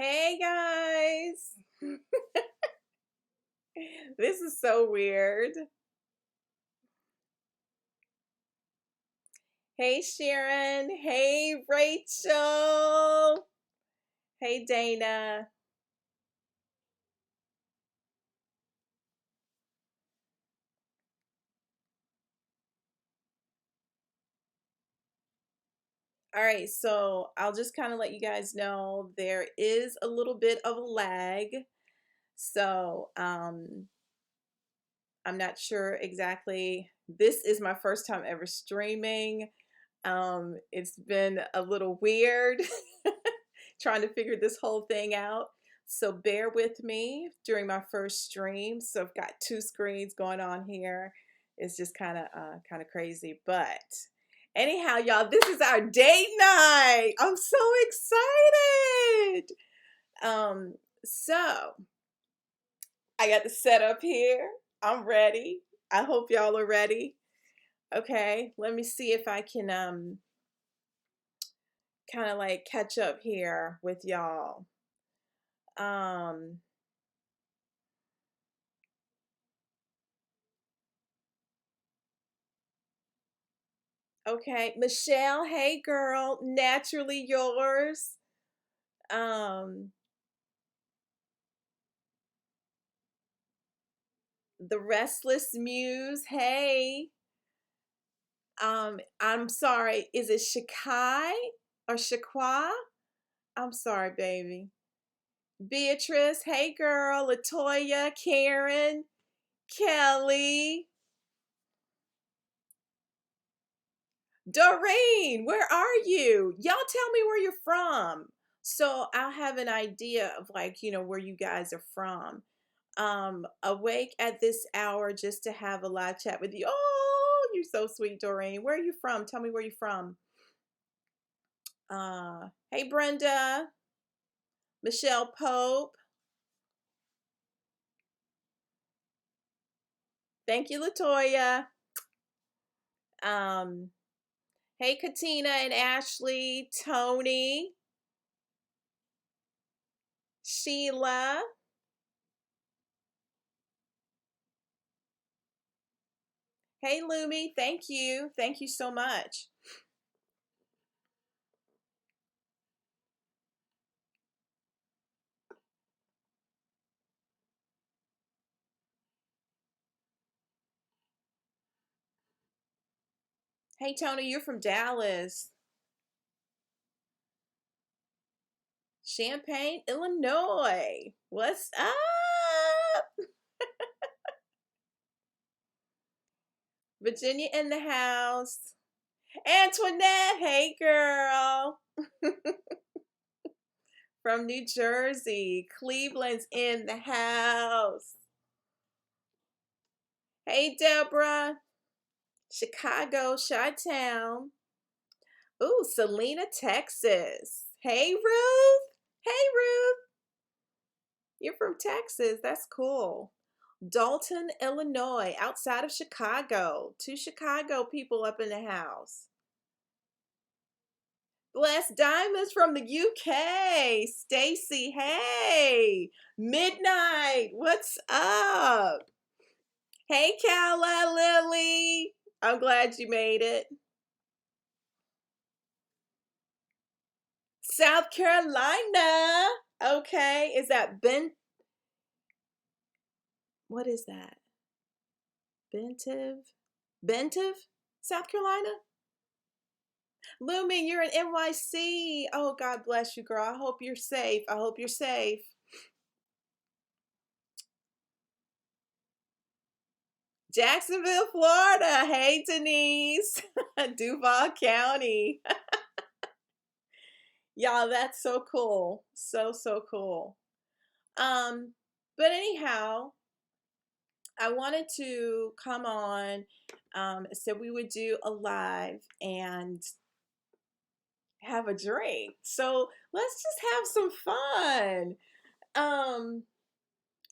Hey guys! This is so weird. Hey Sharon. Hey Rachel. Hey Dana. All right, so I'll just kind of let you guys know there is a little bit of a lag. So, I'm not sure exactly. This is my first time ever streaming. It's been a little weird trying to figure this whole thing out. So bear with me during my first stream. So I've got two screens going on here. It's just kind of crazy, but anyhow, y'all, this is our date night. I'm so excited. So I got the setup here. I'm ready. I hope y'all are ready. Okay, let me see if I can kind of like catch up here with y'all. Um, okay, Michelle, hey girl, naturally yours. Um, the Restless Muse, hey. I'm sorry, is it Shakai or Shaqua? I'm sorry, baby. Beatrice, hey girl, Latoya, Karen, Kelly, Doreen, where are you? Y'all tell me where you're from. So I'll have an idea of like, where you guys are from. Awake at this hour just to have a live chat with you. Oh, you're so sweet, Doreen. Where are you from? Tell me where you're from. Hey Brenda, Michelle Pope. Thank you, Latoya. Um, hey Katina and Ashley, Tony, Sheila. Hey Lumi, thank you. Thank you so much. Hey Tony, you're from Dallas. Champaign, Illinois. What's up? Virginia in the house. Antoinette, hey girl. From New Jersey. Cleveland's in the house. Hey Deborah. Chicago, Chi-Town. Ooh, Selena, Texas. Hey Ruth. Hey Ruth. You're from Texas. That's cool. Dalton, Illinois, outside of Chicago. Two Chicago people up in the house. Blessed Diamonds from the UK. Stacy, hey. Midnight, what's up? Hey, Calla, Lily. I'm glad you made it. South Carolina. Okay, is that what is that? Bentive? Bentive? South Carolina? Lumen, you're in NYC. Oh, God bless you, girl. I hope you're safe. I hope you're safe. Jacksonville, Florida. Hey, Denise. Duval County. Y'all, that's so cool. So, so cool. Um, but anyhow, I wanted to come on. So we would do a live and have a drink. So let's just have some fun. Um,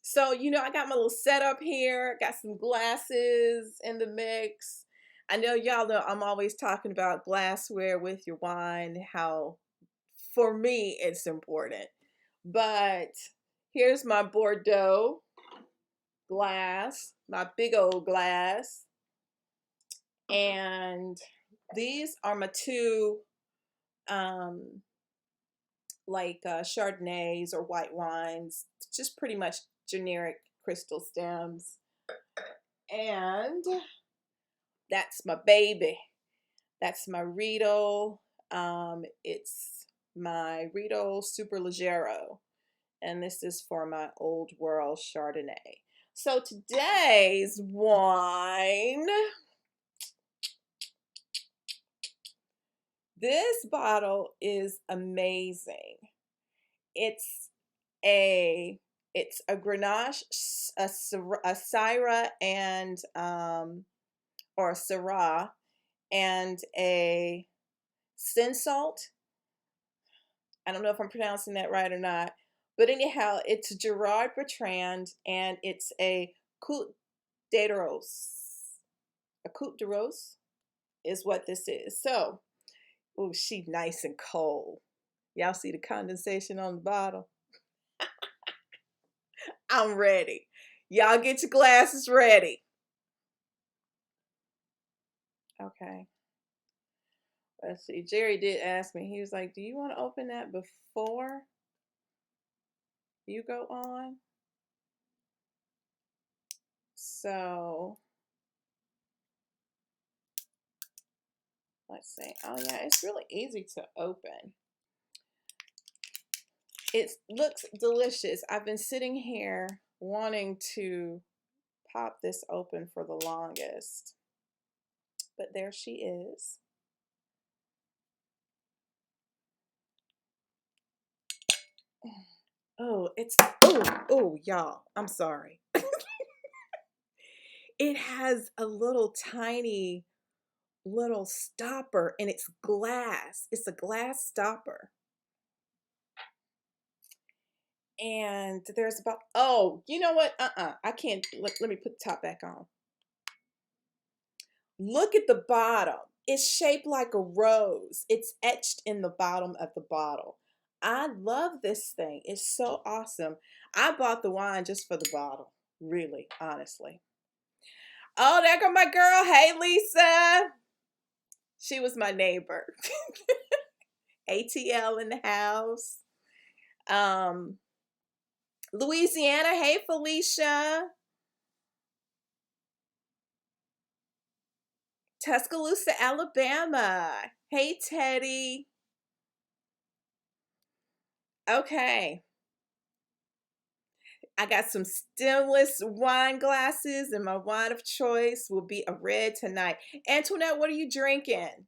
so I got my little setup here, got some glasses in the mix. I know y'all know I'm always talking about glassware with your wine, how for me it's important. But here's my Bordeaux glass, my big old glass. And these are my two Chardonnays or white wines, just pretty much generic crystal stems. And that's my baby. That's my Riedel. It's my Riedel Super Leggero. And this is for my Old World Chardonnay. So today's wine, this bottle is amazing. It's a Grenache, a Syrah, and or a Syrah, and a Salt. I don't know if I'm pronouncing that right or not, but anyhow, it's Gerard Bertrand, and it's a Coupe de Rose. A Coupe de Rose is what this is. So, oh, she nice and cold. Y'all see the condensation on the bottle? I'm ready. Y'all get your glasses ready. Okay. Let's see. Jerry did ask me. He was like, do you want to open that before you go on? So, let's see. Oh, yeah, it's really easy to open. It looks delicious. I've been sitting here wanting to pop this open for the longest. But there she is. Oh, oh, y'all. I'm sorry. It has a little tiny little stopper, and it's glass. It's a glass stopper. And there's about, oh, you know what? I can't, let me put the top back on. Look at the bottom. It's shaped like a rose. It's etched in the bottom of the bottle. I love this thing. It's so awesome. I bought the wine just for the bottle. Really, honestly. Oh, there go my girl. Hey, Lisa. She was my neighbor. ATL in the house. Louisiana. Hey, Felicia. Tuscaloosa, Alabama. Hey, Teddy. Okay. I got some stemless wine glasses, and my wine of choice will be a red tonight. Antoinette, what are you drinking?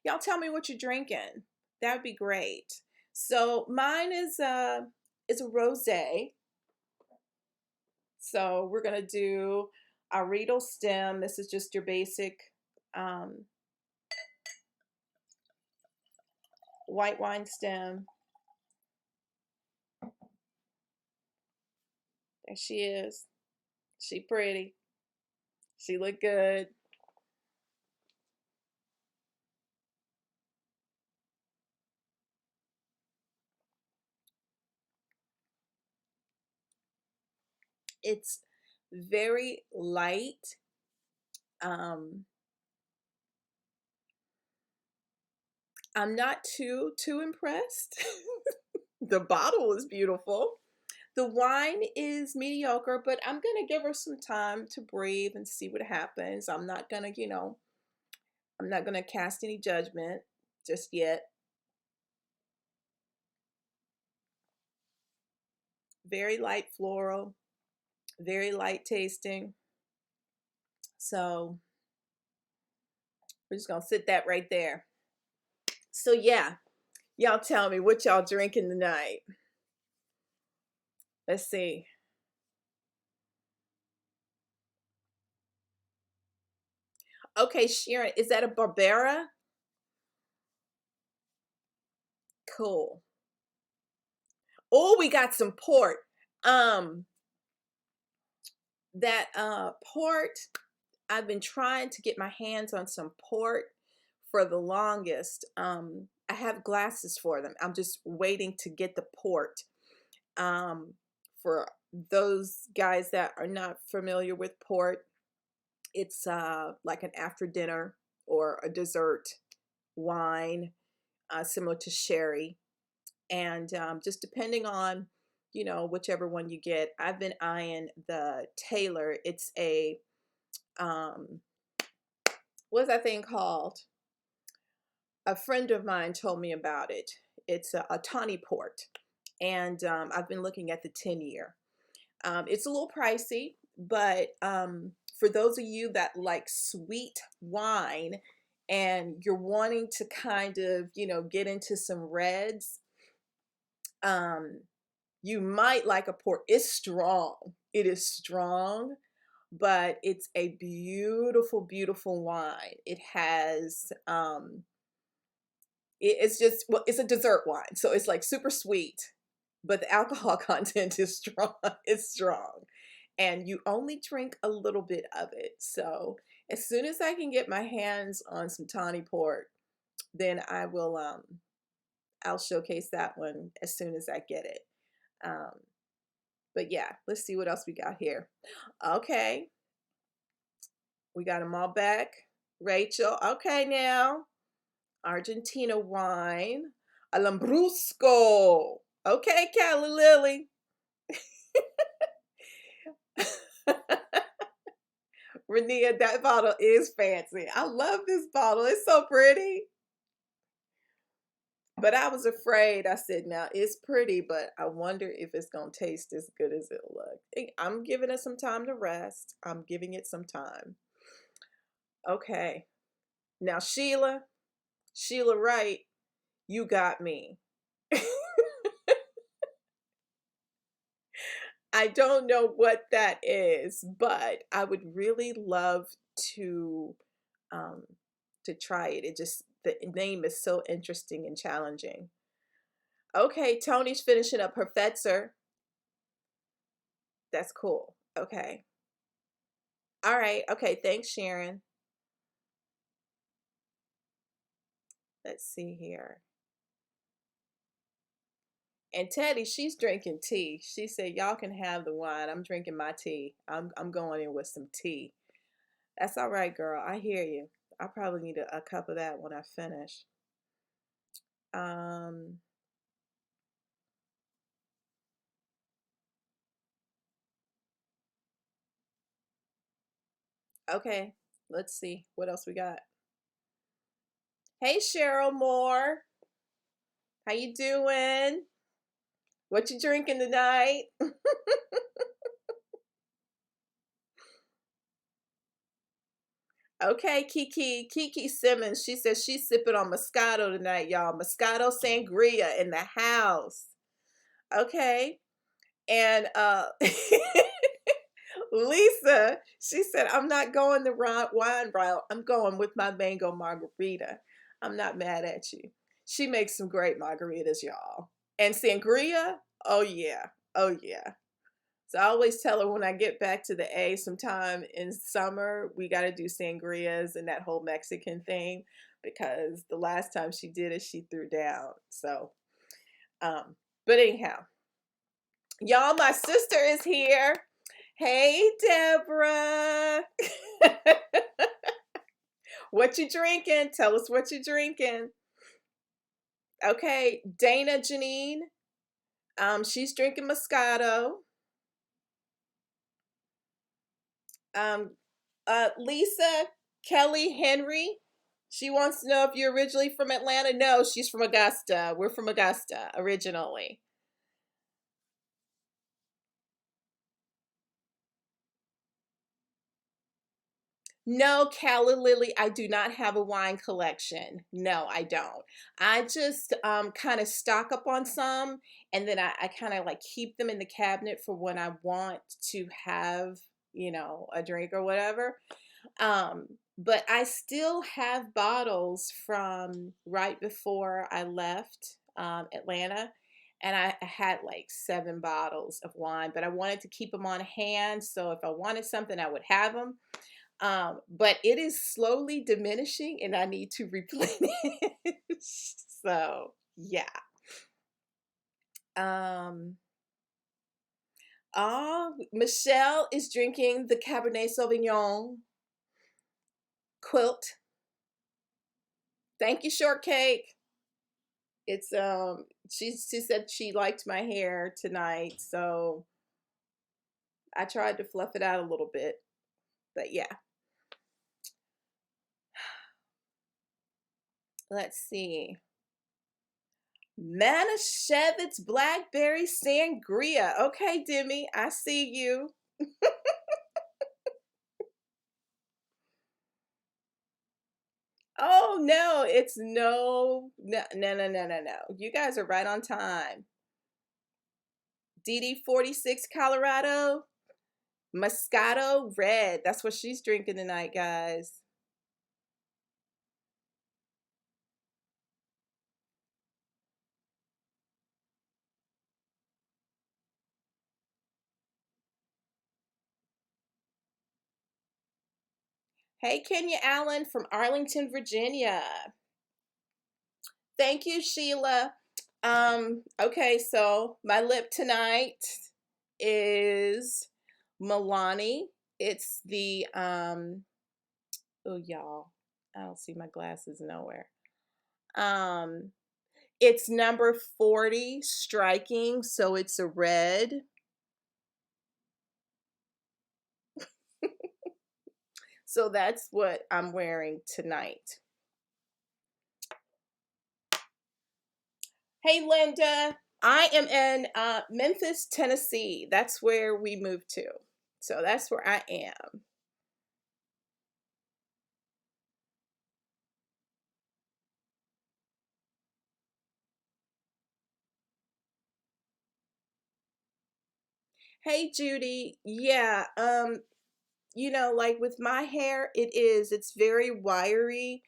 Y'all tell me what you're drinking. That would be great. So mine is a rosé. So we're gonna do a Riedel stem. This is just your basic white wine stem. There she is. She pretty. She look good. It's very light. I'm not too impressed. The bottle is beautiful. The wine is mediocre, but I'm gonna give her some time to breathe and see what happens. I'm not gonna, I'm not gonna cast any judgment just yet. Very light floral, very light tasting. So we're just gonna sit that right there. So yeah, y'all tell me what y'all drinking tonight. Let's see. Okay, Sharon, is that a Barbera? Cool. Oh, we got some port. That port, I've been trying to get my hands on some port for the longest. I have glasses for them. I'm just waiting to get the port. For those guys that are not familiar with port, it's like an after dinner or a dessert wine, similar to sherry. And just depending on, whichever one you get. I've been eyeing the Taylor. It's a, um, what's that thing called? A friend of mine told me about it. It's a tawny port. And I've been looking at the 10-year. It's a little pricey, but for those of you that like sweet wine and you're wanting to kind of, get into some reds, you might like a port. It's strong. It is strong, but it's a beautiful, beautiful wine. It has, it's just, well, it's a dessert wine. So it's like super sweet, but the alcohol content is strong. It's strong. And you only drink a little bit of it. So as soon as I can get my hands on some tawny port, then I'll showcase that one as soon as I get it. But yeah, let's see what else we got here. Okay, we got them all back. Rachel, okay now. Argentina wine. A Lambrusco. Okay, Calla Lily. Renia, that bottle is fancy. I love this bottle. It's so pretty. But I was afraid. I said, now it's pretty, but I wonder if it's going to taste as good as it'll look. I'm giving it some time to rest. I'm giving it some time. Okay. Now, Sheila Wright, you got me. I don't know what that is, but I would really love to um, try it. It just, the name is so interesting and challenging. Okay, Tony's finishing up her Fetzer. That's cool. Okay. All right. Okay. Thanks, Sharon. Let's see here. And Teddy, she's drinking tea. She said, "Y'all can have the wine. I'm drinking my tea. I'm going in with some tea." That's all right, girl. I hear you. I probably need a cup of that when I finish. Um. Okay. Let's see what else we got. Hey, Cheryl Moore. How you doing? What you drinking tonight? Okay, Kiki Simmons. She says she's sipping on Moscato tonight, y'all. Moscato Sangria in the house. Okay. And Lisa, she said, I'm not going the wine route. I'm going with my mango margarita. I'm not mad at you. She makes some great margaritas, y'all. And sangria, oh yeah. Oh yeah. So I always tell her when I get back to the A sometime in summer, we got to do sangrias and that whole Mexican thing because the last time she did it, she threw down. So, but anyhow, y'all, my sister is here. Hey, Deborah. What you drinking? Tell us what you drinking. Okay, Dana Janine. She's drinking Moscato. Lisa Kelly Henry. She wants to know if you're originally from Atlanta. No, she's from Augusta. We're from Augusta originally. No, Calla Lily, I do not have a wine collection. No, I don't. I just kind of stock up on some and then I kind of like keep them in the cabinet for when I want to have, a drink or whatever. Um, but I still have bottles from right before I left Atlanta. And I had like 7 bottles of wine, but I wanted to keep them on hand. So if I wanted something, I would have them. But it is slowly diminishing and I need to replenish. So yeah. Um, Michelle is drinking the Cabernet Sauvignon quilt. Thank you, Shortcake. It's she said she liked my hair tonight, so I tried to fluff it out a little bit. But yeah. Let's see. Manischewitz Blackberry Sangria. Okay, Demi, I see you. Oh no, it's no. You guys are right on time. DD46 Colorado Moscato Red. That's what she's drinking tonight, guys. Hey, Kenya Allen from Arlington, Virginia. Thank you, Sheila. Okay, so my lip tonight is Milani. It's the oh y'all, I don't see my glasses nowhere. Um, it's number 40 striking, so it's a red. So that's what I'm wearing tonight. Hey, Linda. I am in Memphis, Tennessee. That's where we moved to. So that's where I am. Hey, Judy. Yeah, like with my hair, it's very wiry.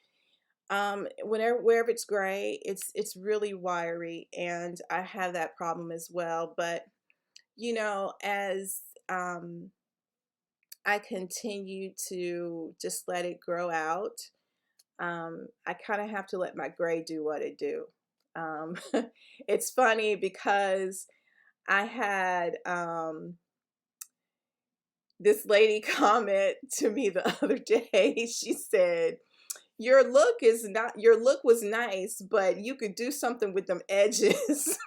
Wherever it's gray, it's really wiry, and I have that problem as well. But as I continue to just let it grow out, I kind of have to let my gray do what it do. Um, it's funny because I had this lady comment to me the other day. She said, your look was nice, but you could do something with them edges."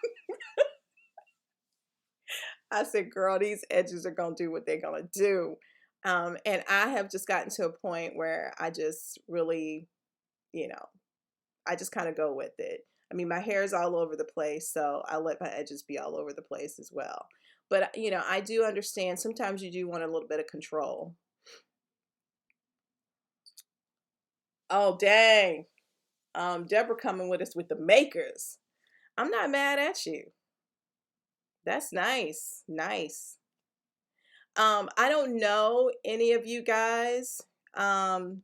I said, "Girl, these edges are gonna do what they're gonna do." And I have just gotten to a point where I just really, you know, I just kind of go with it. I mean, my hair is all over the place, so I let my edges be all over the place as well. But I do understand sometimes you do want a little bit of control. Oh, dang. Deborah coming with us with the makers. I'm not mad at you. That's nice. Nice. I don't know any of you guys. Um,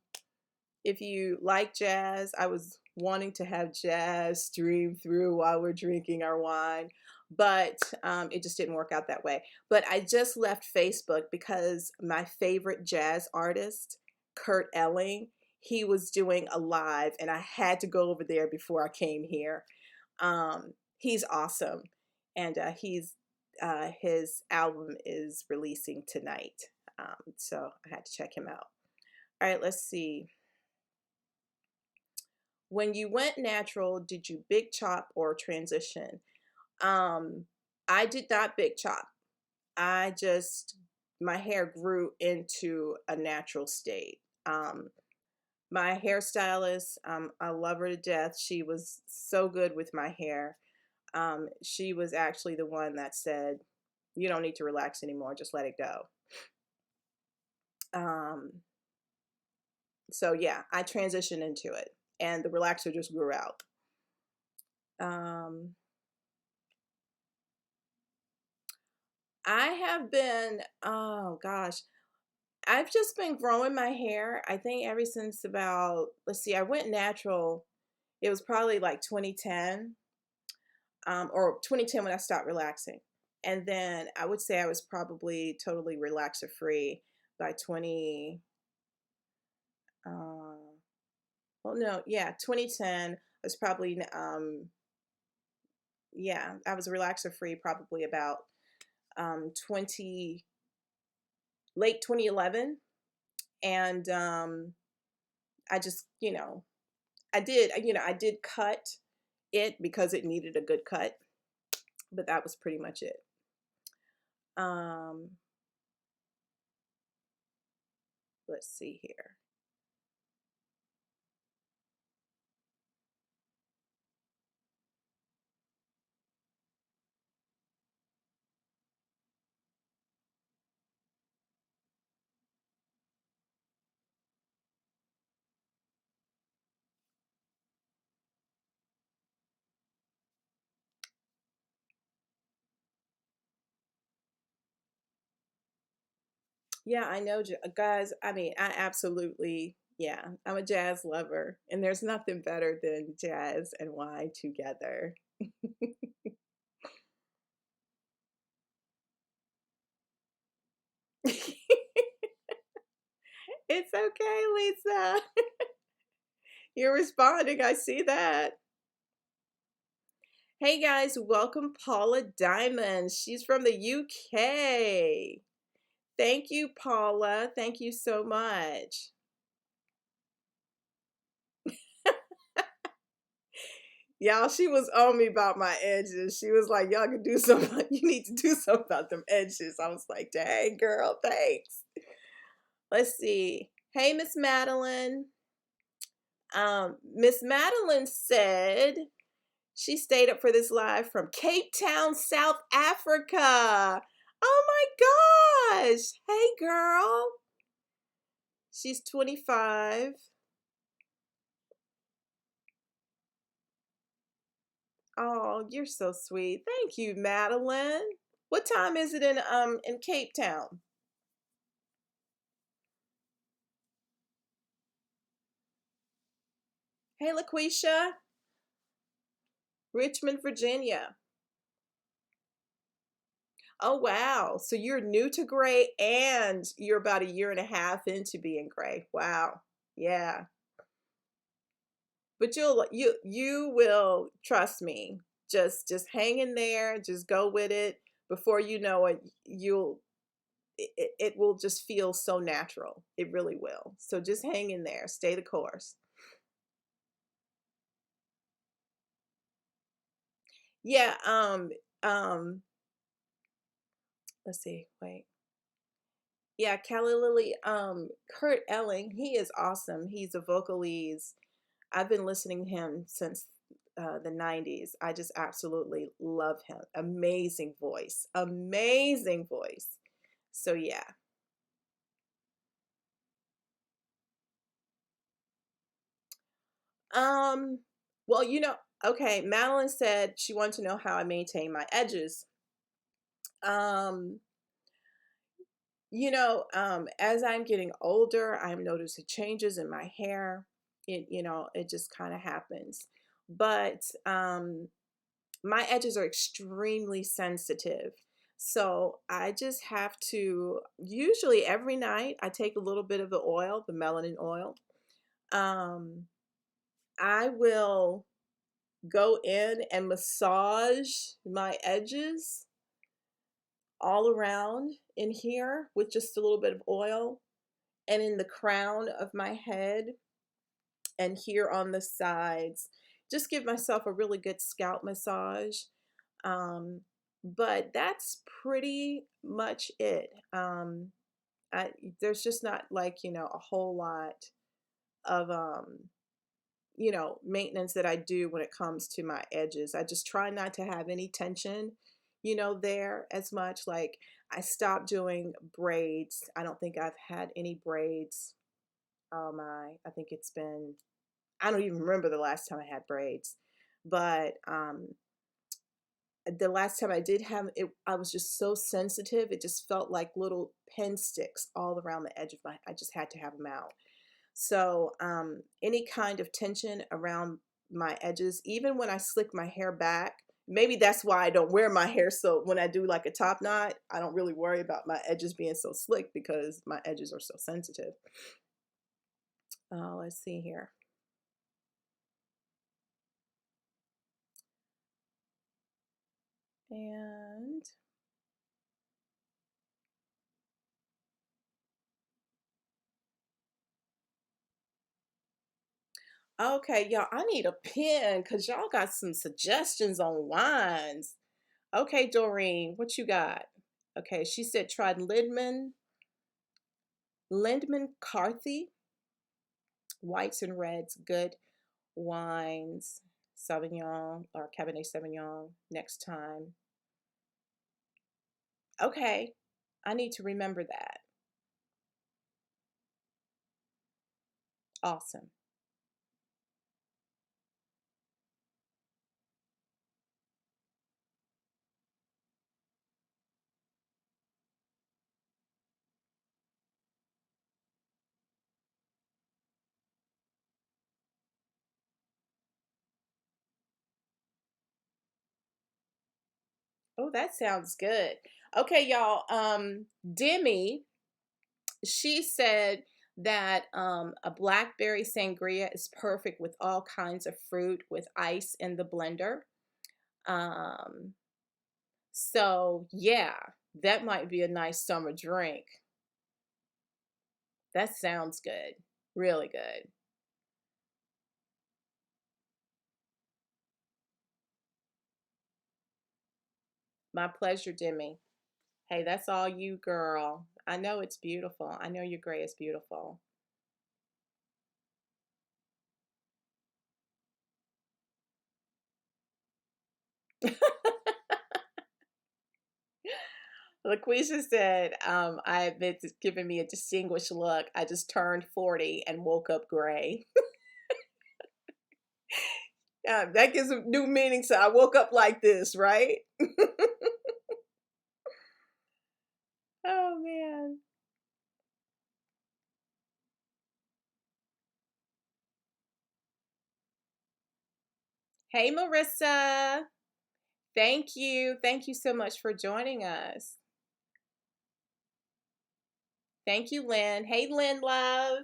if you like jazz, I was wanting to have jazz stream through while we're drinking our wine, but it just didn't work out that way. But I just left Facebook because my favorite jazz artist, Kurt Elling, he was doing a live, and I had to go over there before I came here. He's awesome, and his album is releasing tonight, so I had to check him out. All right, let's see. When you went natural, did you big chop or transition? Um, I did not big chop. I just my hair grew into a natural state. My hairstylist, I love her to death. She was so good with my hair. She was actually the one that said, "You don't need to relax anymore. Just let it go." Um, so yeah, I transitioned into it, and the relaxer just grew out. Um, I have been, oh gosh, I've just been growing my hair. I think ever since about, let's see, I went natural. It was probably like 2010, or 2010 when I stopped relaxing. And then I would say I was probably totally relaxer free by 20, well, no, yeah, 2010. was probably yeah, I was relaxer free probably about 20 late 2011. And I just, I did cut it because it needed a good cut, but that was pretty much it. um let's see here. Yeah, I know, guys. I mean, I absolutely, yeah, I'm a jazz lover, and there's nothing better than jazz and wine together. It's okay, Lisa. You're responding. I see that. Hey guys, welcome Paula Diamond. She's from the UK. Thank you, Paula. Thank you so much. Y'all, she was on me about my edges. She was like, y'all can do something. You need to do something about them edges. I was like, dang, girl, thanks. Let's see. Hey, Miss Madeline. Miss Madeline said she stayed up for this live from Cape Town, South Africa. Oh my gosh. Hey, girl. She's 25. Oh, you're so sweet. Thank you, Madeline. What time is it in Cape Town? Hey, LaQuisha, Richmond, Virginia. Oh, wow. So you're new to gray and you're about a year and a half into being gray. Wow. Yeah. But you will, trust me. Just hang in there, just go with it. Before you know it, it will just feel so natural. It really will. So just hang in there, stay the course. Yeah, um let's see. Wait. Yeah, Kelly Lily, Kurt Elling, he is awesome. He's a vocalese. I've been listening to him since the 90s. I just absolutely love him. Amazing voice. Amazing voice. So yeah. Um, well, okay, Madeline said she wanted to know how I maintain my edges. Um, as I'm getting older, I'm noticing changes in my hair. It just kind of happens. But my edges are extremely sensitive. So I just have to, usually every night, I take a little bit of the oil, the melanin oil. Um, I will go in and massage my edges all around in here with just a little bit of oil, and in the crown of my head and here on the sides. Just give myself a really good scalp massage. Um, but that's pretty much it. There's just not like, a whole lot of, maintenance that I do when it comes to my edges. I just try not to have any tension, there as much. Like I stopped doing braids. I don't think I've had any braids. Oh my, I think it's been, I don't even remember the last time I had braids. But the last time I did have it, I was just so sensitive. It just felt like little pen sticks all around the edge of I just had to have them out. So any kind of tension around my edges, even when I slick my hair back, maybe that's why I don't wear my hair. So when I do like a top knot, I don't really worry about my edges being so slick because my edges are so sensitive. Let's see here. And okay, y'all, I need a pen because y'all got some suggestions on wines. Okay, Doreen, what you got? Okay, she said try Lindman Carthy, whites and reds, good wines, Sauvignon or Cabernet Sauvignon next time. Okay, I need to remember that. Awesome. Oh, that sounds good. Okay, y'all. Demi, she said that a blackberry sangria is perfect with all kinds of fruit with ice in the blender. Um, so yeah, that might be a nice summer drink. That sounds good. Really good. My pleasure, Demi. Hey, that's all you, girl. I know it's beautiful. I know your gray is beautiful. LaQuisha said, I've been giving me a distinguished look. I just turned 40 and woke up gray. That gives a new meaning. So I woke up like this, right? Oh, man. Hey, Marissa. Thank you. Thank you so much for joining us. Thank you, Lynn. Hey, Lynn, love.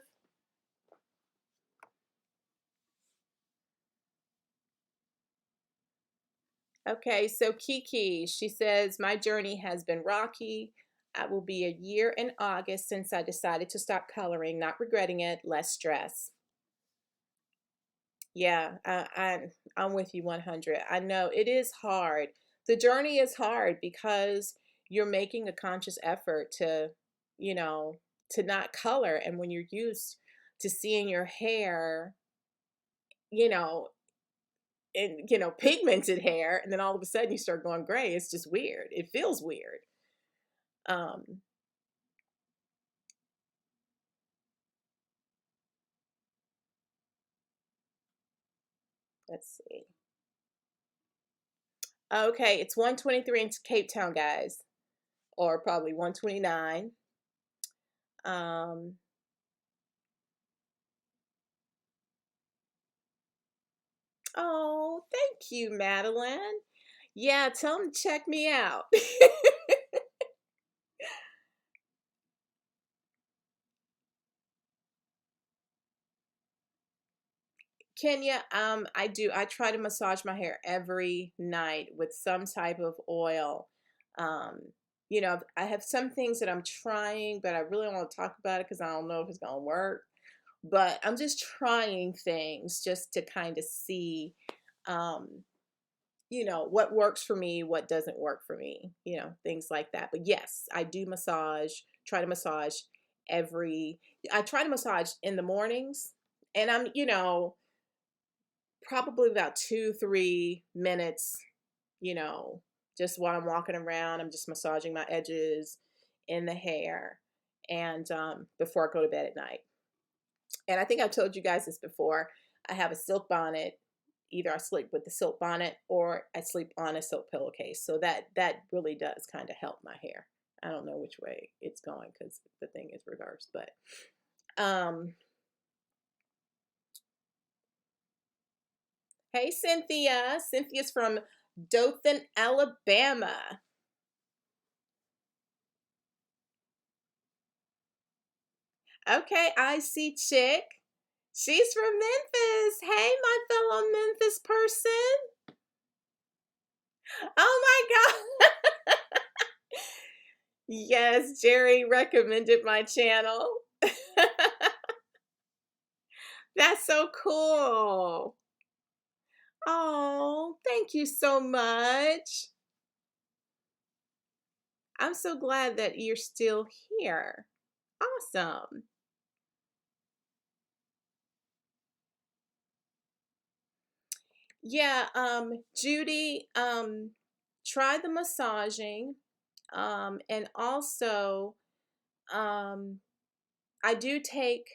Okay, so Kiki, she says, my journey has been rocky. I will be a year in August since I decided to stop coloring, not regretting it, less stress. Yeah, I'm with you 100. I know it is hard. The journey is hard because you're making a conscious effort to, you know, to not color. And when you're used to seeing your hair, you know, in pigmented hair, and then all of a sudden you start going gray, it's just weird. It feels weird. Um, let's see. Okay, it's 123 in Cape Town, guys, or probably 129. Um, Oh, thank you, Madeline. Yeah, tell them to check me out. Kenya, I do. I try to massage my hair every night with some type of oil. Um, I have some things that I'm trying, but I really don't want to talk about it because I don't know if it's gonna work. But I'm just trying things just to kind of see, um, what works for me, what doesn't work for me, things like that. But yes, I do try to massage every, I try to massage in the mornings, and I'm, probably about 2, 3 minutes, you know, just while I'm walking around, I'm just massaging my edges in the hair and before I go to bed at night. And I think I've told you guys this before. I have a silk bonnet. Either I sleep with the silk bonnet or I sleep on a silk pillowcase. So that really does kind of help my hair. I don't know which way it's going because the thing is reversed. But um, hey, Cynthia. Cynthia's from Dothan, Alabama. Okay, I see Chick. She's from Memphis. Hey, my fellow Memphis person. Oh my God. Yes, Jerry recommended my channel. That's so cool. Oh, thank you so much. I'm so glad that you're still here. Awesome. Yeah, Judy, try the massaging. And also, um, I do take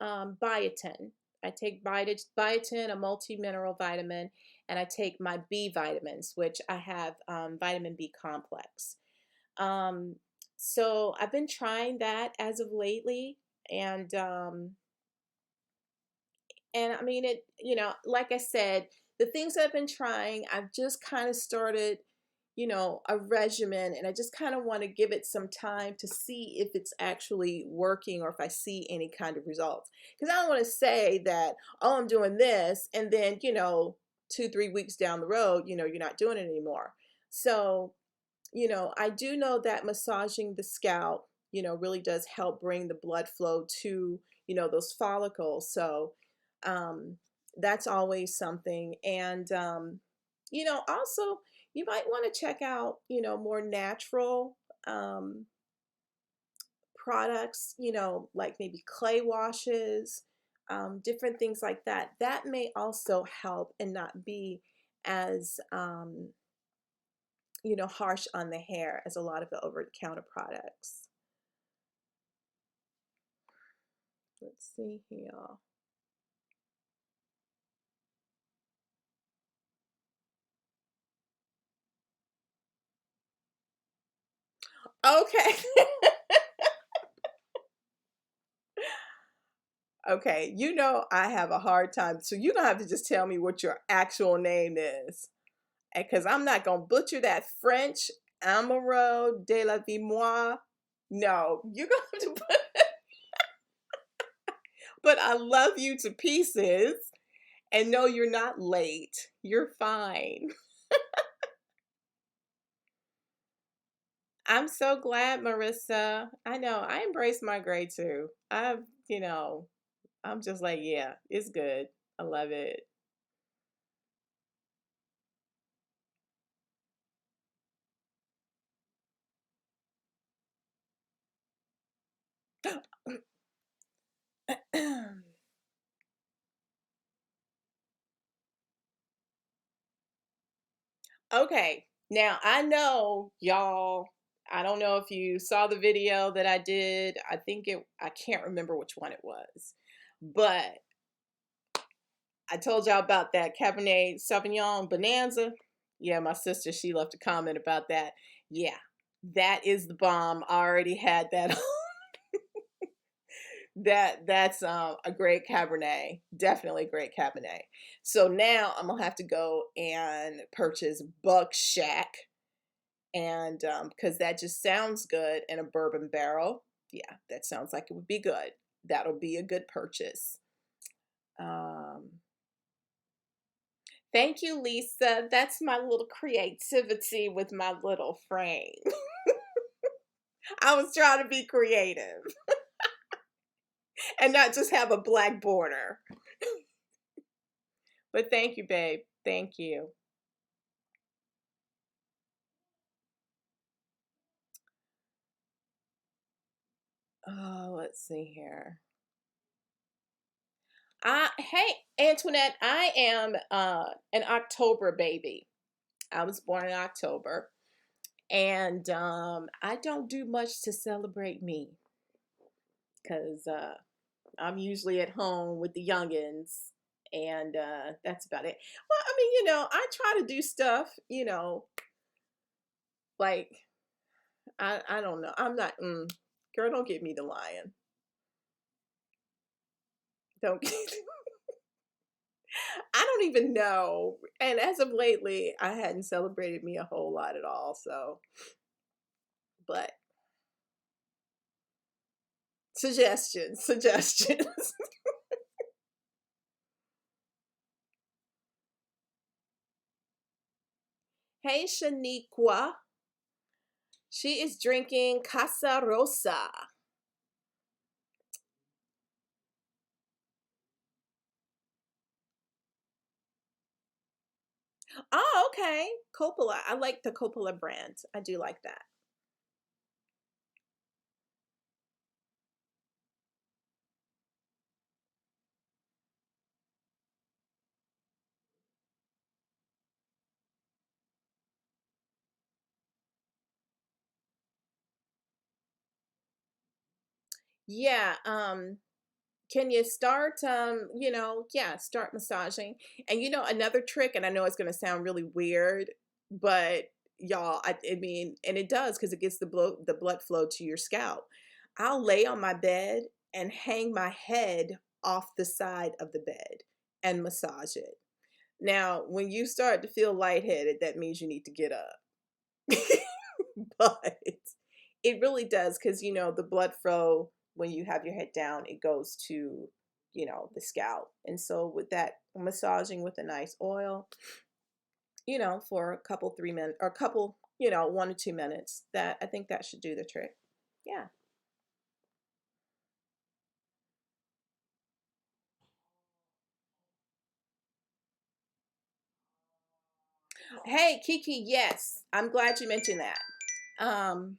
biotin. I take biotin, a multi-mineral vitamin, and I take my B vitamins, which I have vitamin B complex. Um, so I've been trying that as of lately, and I mean it. Like I said, the things I've been trying, I've just kind of started a regimen, and I just kind of want to give it some time to see if it's actually working or if I see any kind of results. Because I don't want to say that, oh, I'm doing this, and then, 2, 3 weeks down the road, you're not doing it anymore. So, I do know that massaging the scalp, really does help bring the blood flow to, those follicles. So, um, that's always something. And, also, you might want to check out, more natural products, like maybe clay washes, different things like that. That may also help and not be as, harsh on the hair as a lot of the over-the-counter products. Let's see here. Okay. Okay, I have a hard time, so you're gonna have to just tell me what your actual name is. Because I'm not gonna butcher that French Amaro de la vie moi. No, you're gonna have to put, but I love you to pieces. And no, you're not late. You're fine. I'm so glad, Marissa. I know I embrace my gray too. You know, I'm just like, yeah, it's good. I love it. Okay, now I know y'all. I don't know if you saw the video that I did. I can't remember which one it was, but I told y'all about that Cabernet Sauvignon Bonanza. Yeah, my sister, she left a comment about that. Yeah, that is the bomb. I already had that. That's a great Cabernet. Definitely great Cabernet. So now I'm gonna have to go and purchase Buckshack, and because that just sounds good in a bourbon barrel. Yeah, that sounds like it would be good. That'll be a good purchase. Um, Thank you, Lisa. That's my little creativity with my little frame. I was trying to be creative and not just have a black border. But thank you, babe. Thank you. Oh, let's see here. Hey, Antoinette, I am an October baby. I was born in October, and I don't do much to celebrate me because I'm usually at home with the youngins, and that's about it. Well, I mean, I try to do stuff, like I don't know. I'm not, girl, don't get me the lion. Don't. I don't even know. And as of lately, I hadn't celebrated me a whole lot at all. So, but suggestions. Hey, Shaniqua. She is drinking Casa Rosa. Oh, okay. Coppola. I like the Coppola brand. I do like that. Yeah. Can you start yeah, start massaging. And another trick, and I know it's going to sound really weird, but y'all, I mean, and it does because it gets the blood flow to your scalp. I'll lay on my bed and hang my head off the side of the bed and massage it. Now, when you start to feel lightheaded, that means you need to get up. But it really does, because the blood flow, when you have your head down, it goes to the scalp. And so with that, massaging with a nice oil, for a couple 3 minutes, or a couple, 1 to 2 minutes, that I think that should do the trick. Yeah. Hey, Kiki, yes, I'm glad you mentioned that. um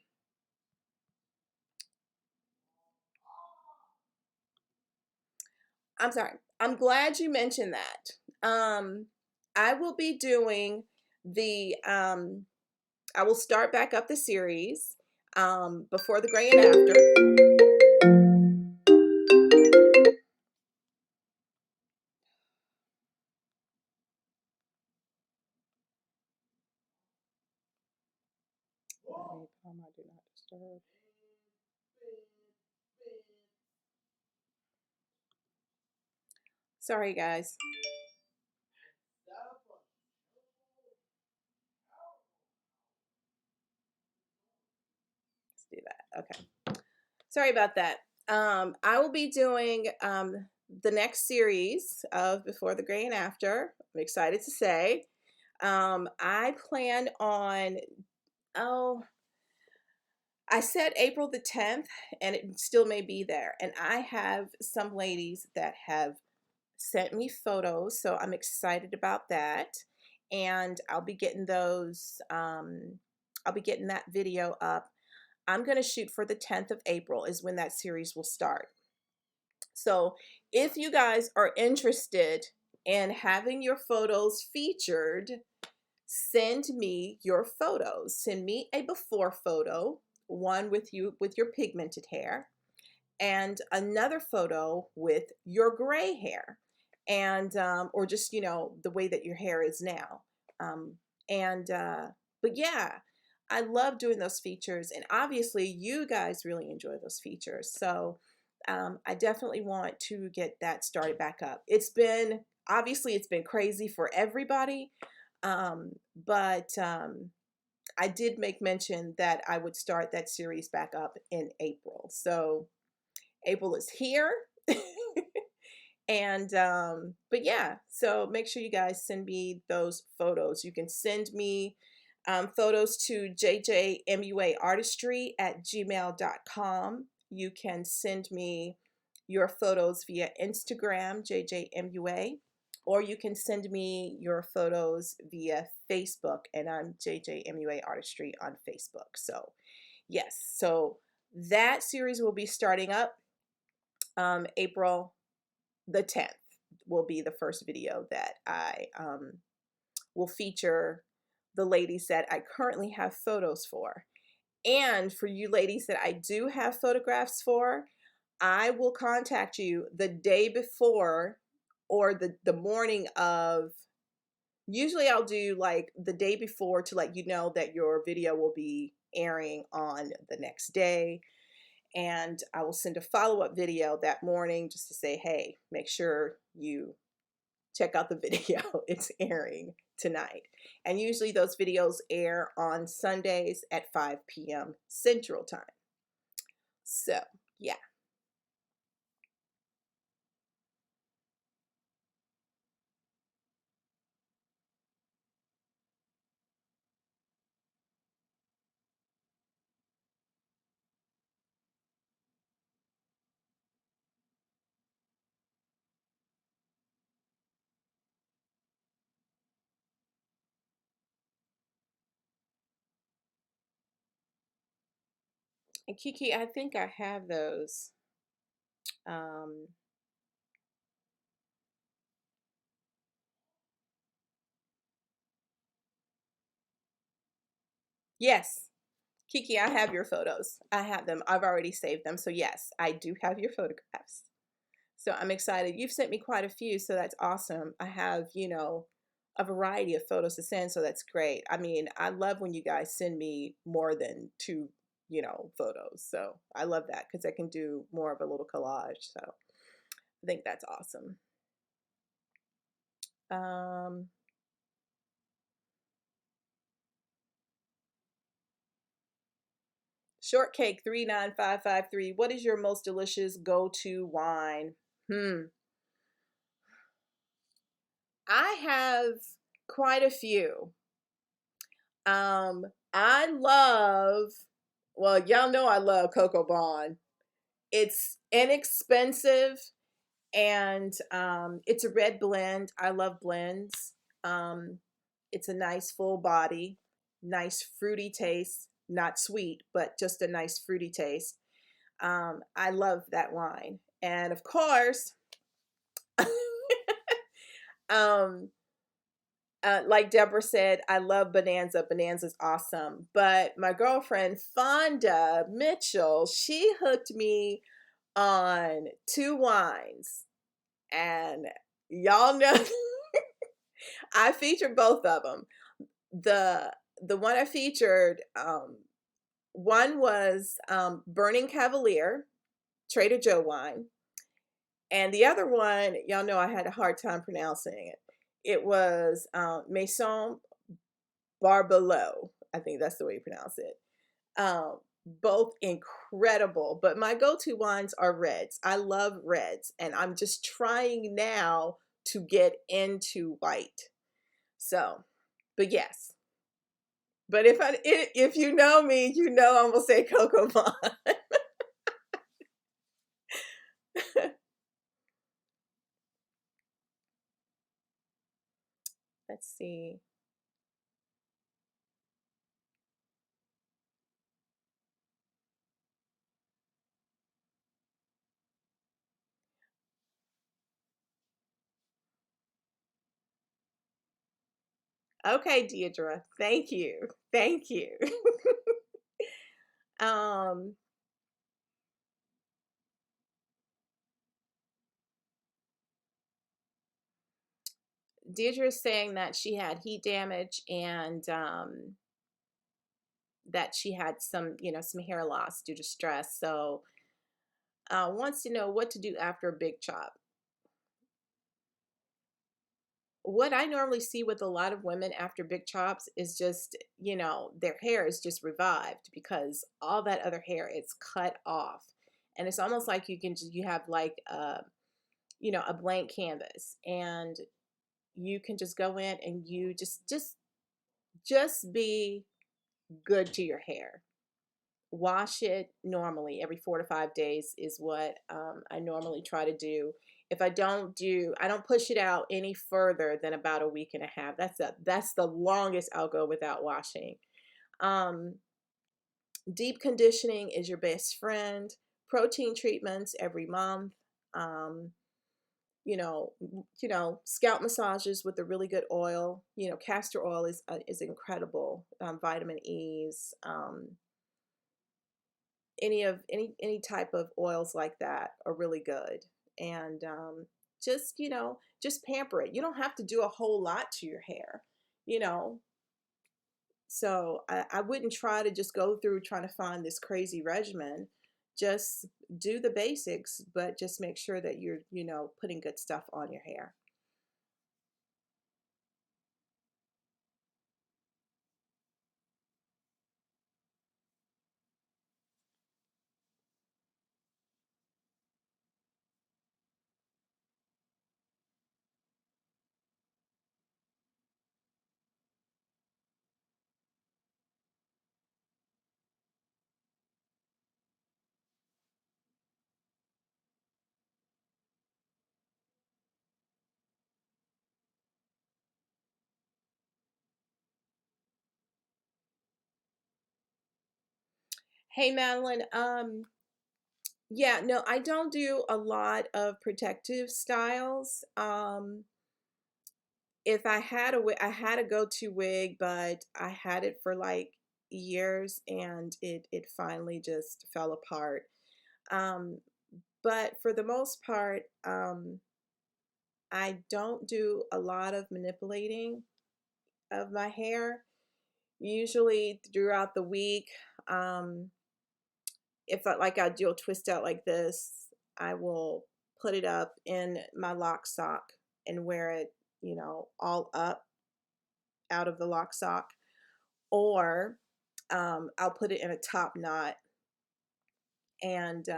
I'm sorry. I'm glad you mentioned that. I will be doing the I will start back up the series before the gray and after. Let me do not disturb. Sorry, guys. Let's do that. Okay. Sorry about that. I will be doing the next series of Before the Gray and After. I'm excited to say. I plan on, oh, I said April the 10th, and it still may be there. And I have some ladies that have sent me photos, so I'm excited about that. And I'll be getting those, I'll be getting that video up. I'm going to shoot for the 10th of April, is when that series will start. So if you guys are interested in having your photos featured, send me your photos. Send me a before photo, one with you with your pigmented hair, and another photo with your gray hair, and or just the way that your hair is now. um, and but yeah, I love doing those features, and obviously you guys really enjoy those features. So I definitely want to get that started back up. It's been crazy for everybody, um, but I did make mention that I would start that series back up in April. So April is here. And but yeah, so make sure you guys send me those photos. You can send me photos to jjmuaartistry@gmail.com. You can send me your photos via Instagram, jjmua, or you can send me your photos via Facebook, and I'm jjmua artistry on Facebook. So yes, so that series will be starting up April the 10th. Will be the first video that I will feature the ladies that I currently have photos for. And for you ladies that I do have photographs for, I will contact you the day before, or the morning of. Usually I'll do like the day before to let you know that your video will be airing on the next day. And I will send a follow-up video that morning just to say, hey, make sure you check out the video. It's airing tonight. And usually those videos air on Sundays at 5 p.m. Central Time. So, yeah. And Kiki, I think I have those. Um, yes, Kiki, I have your photos. I have them. I've already saved them. So yes, I do have your photographs. So I'm excited. You've sent me quite a few, so that's awesome. I have, a variety of photos to send, so that's great. I mean, I love when you guys send me more than two, photos. So I love that because I can do more of a little collage. So I think that's awesome. Um, Shortcake 39553. What is your most delicious go-to wine? Hmm. I have quite a few. Um, I love, well, y'all know I love Coco Bond. It's inexpensive and it's a red blend. I love blends. Um, it's a nice full body, nice fruity taste, not sweet, but just a nice fruity taste. I love that wine. And of course, um, like Deborah said, I love Bonanza. Bonanza's awesome. But my girlfriend, Fonda Mitchell, she hooked me on two wines. And y'all know I featured both of them. The one I featured, one was Burning Cavalier, Trader Joe wine. And the other one, y'all know I had a hard time pronouncing it. It was Maison Barbelot. I think that's the way you pronounce it. Um, Both incredible, but my go-to wines are reds. I love reds, and I'm just trying now to get into white. So, but yes. But if you know me, you know I'm gonna say Coco Bond. Let's see. Okay, Deidre. Thank you. Thank you. um, Deirdre is saying that she had heat damage and that she had some hair loss due to stress. So wants to know what to do after a big chop. What I normally see with a lot of women after big chops is just, their hair is just revived because all that other hair is cut off. And it's almost like you have like a blank canvas and you can just go in and you just be good to your hair. Wash it normally every 4 to 5 days is what I normally try to do. If I don't push it out any further than about a week and a half. That's the longest I'll go without washing. Um, Deep conditioning is your best friend. Protein treatments every month. Um, scalp massages with a really good oil. Castor oil is incredible. Vitamin E's. Any type of oils like that are really good. And just pamper it. You don't have to do a whole lot to your hair, you know so I wouldn't try to just go through trying to find this crazy regimen. Just do the basics, but just make sure that you're putting good stuff on your hair. Hey Madeline, yeah, no, I don't do a lot of protective styles. If I had a wig, I had a go-to wig, but I had it for like years and it finally just fell apart. Um, but for the most part, I don't do a lot of manipulating of my hair. Usually throughout the week, um, if I, like I do a twist out like this, I will put it up in my lock sock and wear it, all up out of the lock sock, or I'll put it in a top knot, and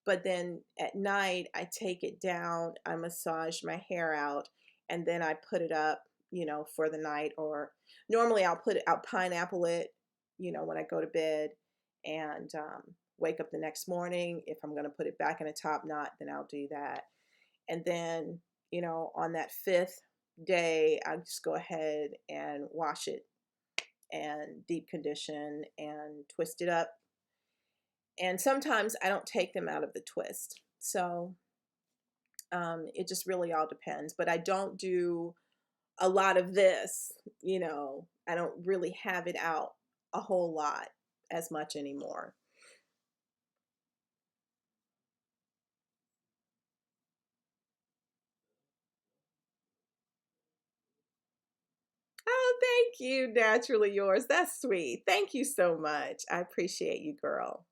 but then at night I take it down, I massage my hair out, and then I put it up, for the night. Or normally I'll pineapple it, when I go to bed, and wake up the next morning. If I'm going to put it back in a top knot, then I'll do that. And then, on that fifth day, I just go ahead and wash it and deep condition and twist it up. And sometimes I don't take them out of the twist. So it just really all depends. But I don't do a lot of this, I don't really have it out a whole lot as much anymore. Oh, thank you. Naturally yours. That's sweet. Thank you so much. I appreciate you, girl.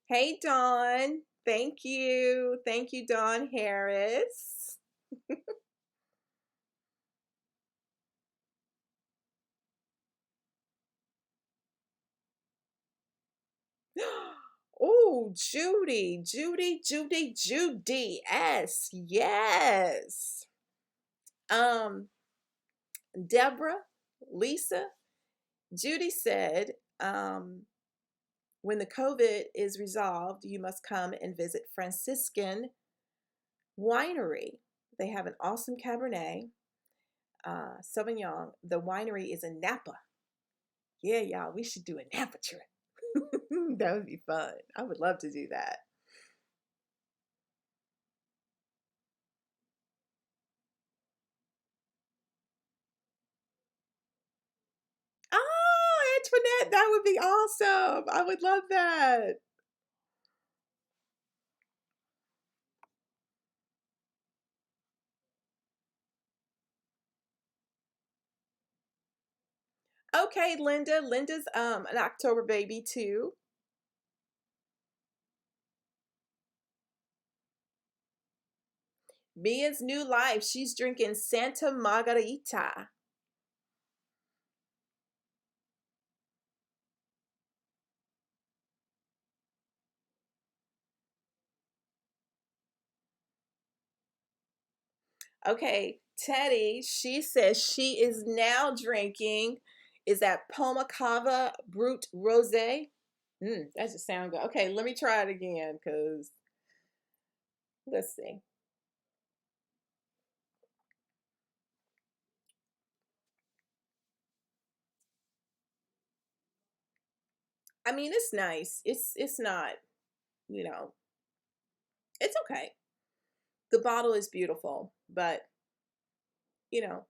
Hey, Dawn. Thank you. Thank you, Dawn Harris. Oh, Judy, Judy, Judy, Judy. Yes, yes. Um, Deborah, Lisa, Judy said, when the COVID is resolved, you must come and visit Franciscan Winery. They have an awesome Cabernet Sauvignon. The winery is in Napa. Yeah, y'all, we should do a Napa trip. That would be fun. I would love to do that. Oh, Antoinette, that would be awesome. I would love that. Okay, Linda. Linda's an October baby too. Mia's new life. She's drinking Santa Margarita. Okay, Teddy, she says she is now drinking. Is that Pomacava Brut Rosé? That just sounds good. Okay, let me try it again because let's see. I mean, it's nice. It's not, you know, it's okay. The bottle is beautiful, but you know,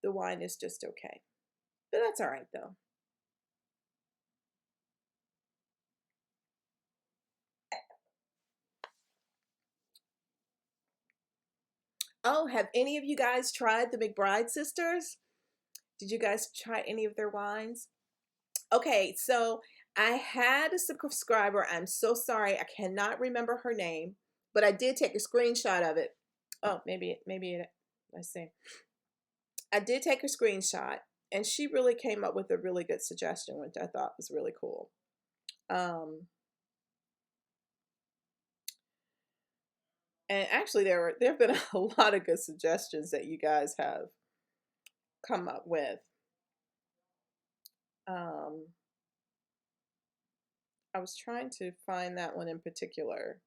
the wine is just okay. But that's all right though. Oh, have any of you guys tried the McBride sisters? Did you guys try any of their wines? Okay, so I had a subscriber. I'm so sorry. I cannot remember her name, but I did take a screenshot of it. Oh, let's see. I did take a screenshot, and she really came up with a really good suggestion, which I thought was really cool. Um, and actually, there have been a lot of good suggestions that you guys have come up with. Um, I was trying to find that one in particular.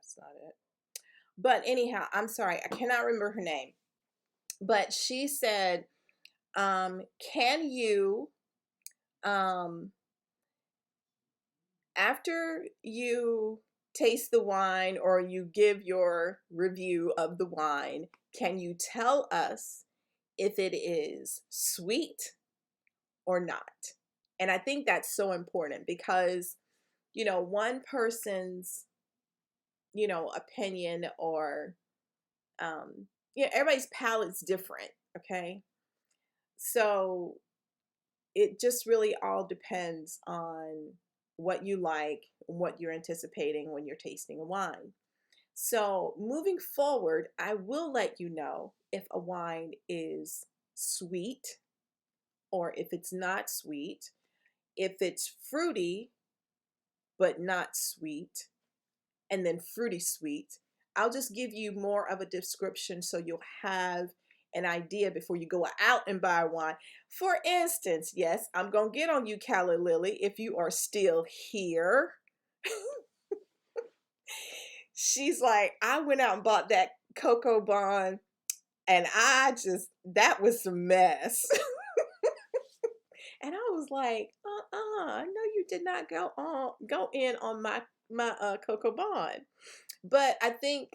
That's not it. But anyhow, I'm sorry, I cannot remember her name. But she said, can you, um, after you taste the wine or you give your review of the wine, can you tell us if it is sweet or not? And I think that's so important because, one person's, opinion or, everybody's palate's different. Okay. So it just really all depends on what you like, what you're anticipating when you're tasting a wine. So moving forward, I will let you know if a wine is sweet or if it's not sweet, if it's fruity but not sweet, and then fruity sweet. I'll just give you more of a description so you'll have an idea before you go out and buy wine. For instance, yes, I'm going to get on you, Calla Lily, if you are still here. She's like, I went out and bought that cocoa bond and that was some mess. And I was like, no, you did not go in on my cocoa bond. But I think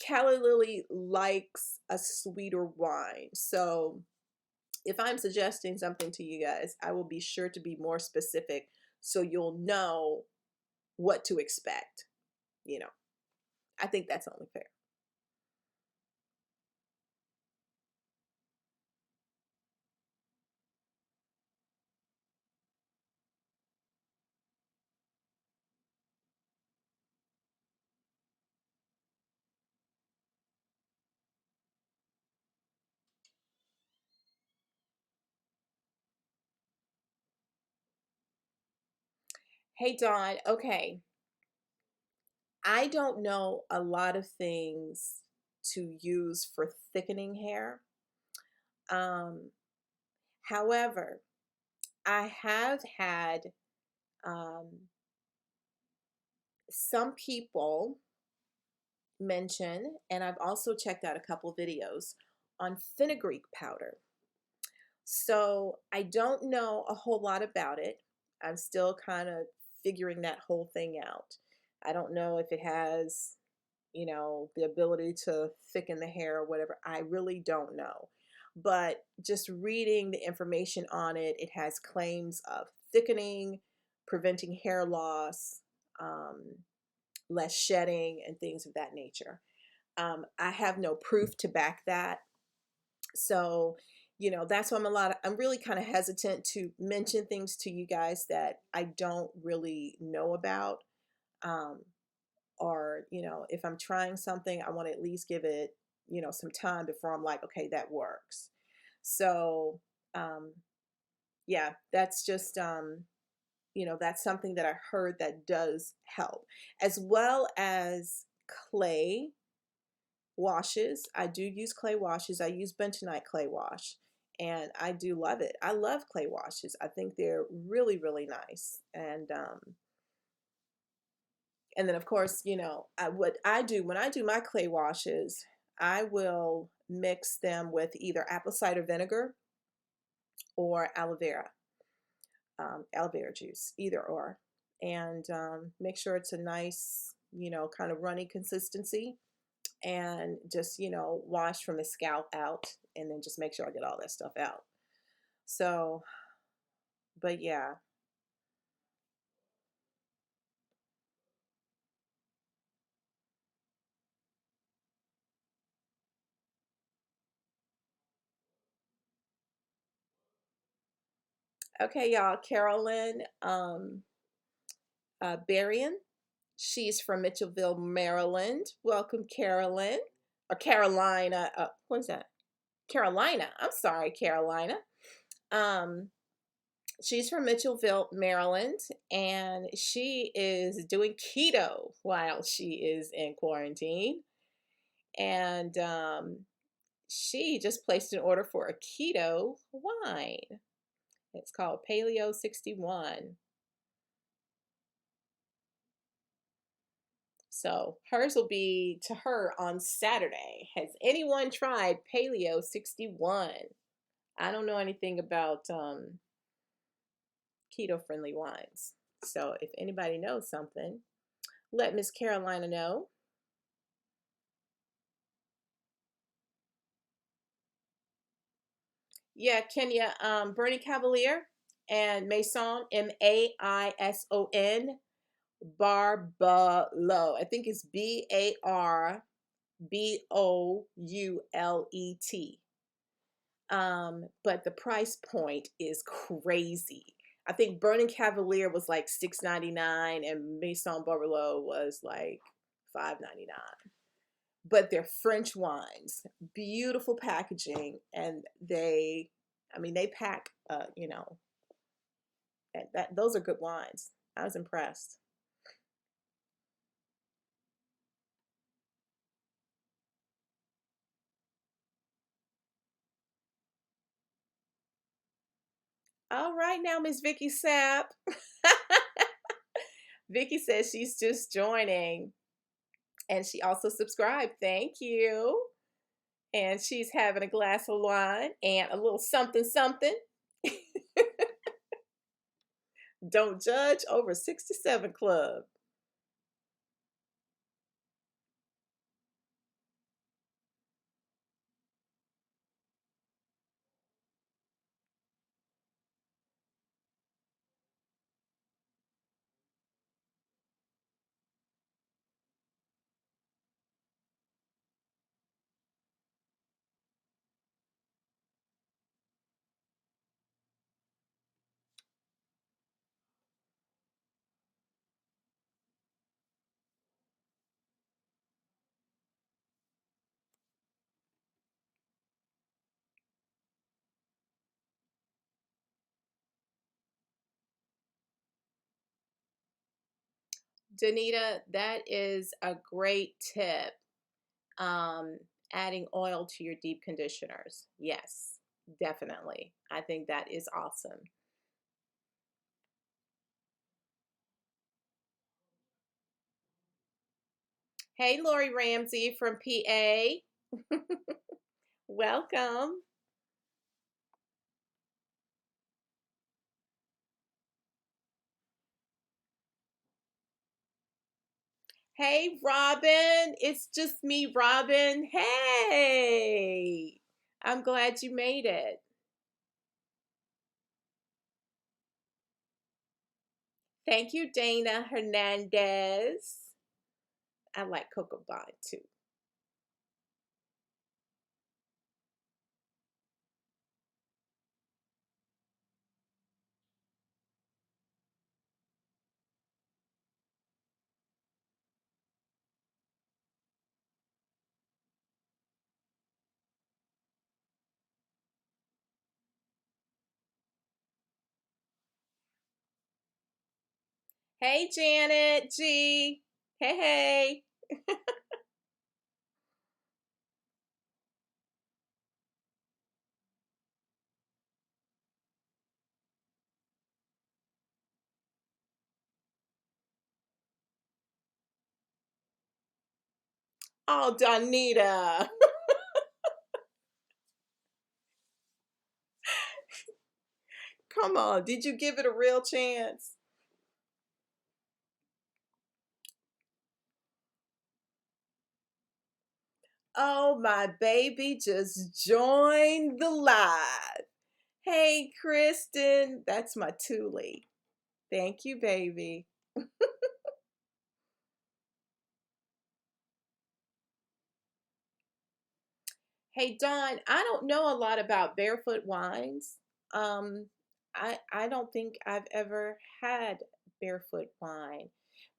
Calla Lily likes a sweeter wine. So if I'm suggesting something to you guys, I will be sure to be more specific so you'll know what to expect. I think that's only fair. Hey, Dawn. Okay. I don't know a lot of things to use for thickening hair. Um, However, I have had um, some people mention, and I've also checked out a couple videos on fenugreek powder. So I don't know a whole lot about it. I'm still kind of figuring that whole thing out. I don't know if it has, the ability to thicken the hair or whatever. I really don't know. But just reading the information on it, it has claims of thickening, preventing hair loss, um, less shedding, and things of that nature. I have no proof to back that. So, that's why I'm really kind of hesitant to mention things to you guys that I don't really know about. Um, or, if I'm trying something, I want to at least give it, some time before I'm like, okay, that works. So, um, yeah, that's just, that's something that I heard that does help, as well as clay washes. I do use clay washes. I use bentonite clay wash and I do love it. I love clay washes. I think they're really, really nice. And then of course, what I do when I do my clay washes, I will mix them with either apple cider vinegar or aloe vera juice, either or, and make sure it's a nice, kind of runny consistency, and just, wash from the scalp out, and then just make sure I get all that stuff out. So, but yeah. Okay, y'all. Carolyn Berrien. She's from Mitchellville, Maryland. Welcome, Carolyn. Or Carolina. What is that? Carolina. I'm sorry, Carolina. Um, she's from Mitchellville, Maryland, and she is doing keto while she is in quarantine. And she just placed an order for a keto wine. It's called Paleo 61. So hers will be to her on Saturday. Has anyone tried Paleo 61? I don't know anything about keto friendly wines. So if anybody knows something, let Miss Carolina know. Yeah, Kenya, Bernie Cavalier and Maison, Maison, Barbalo. I think it's Barboulet. But the price point is crazy. I think Burning Cavalier was like $6.99 and Maison Barbaro was like $5.99. But they're French wines, beautiful packaging, and they pack. Those are good wines. I was impressed. All right, now Miss Vicky Sapp. Vicky says she's just joining, and she also subscribed. Thank you. And she's having a glass of wine and a little something something. Don't judge over 67 Club. Danita, that is a great tip. Um, Adding oil to your deep conditioners. Yes, definitely. I think that is awesome. Hey, Lori Ramsey from PA. Welcome. Hey, Robin. It's just me, Robin. Hey. I'm glad you made it. Thank you, Dana Hernandez. I like cocoa bond too. Hey, Janet G. Hey, hey. Oh, Donita. Come on. Did you give it a real chance? Oh, my baby just joined the live. Hey, Kristen. That's my Thule. Thank you, baby. Hey, Dawn, I don't know a lot about barefoot wines. Um, I don't think I've ever had barefoot wine.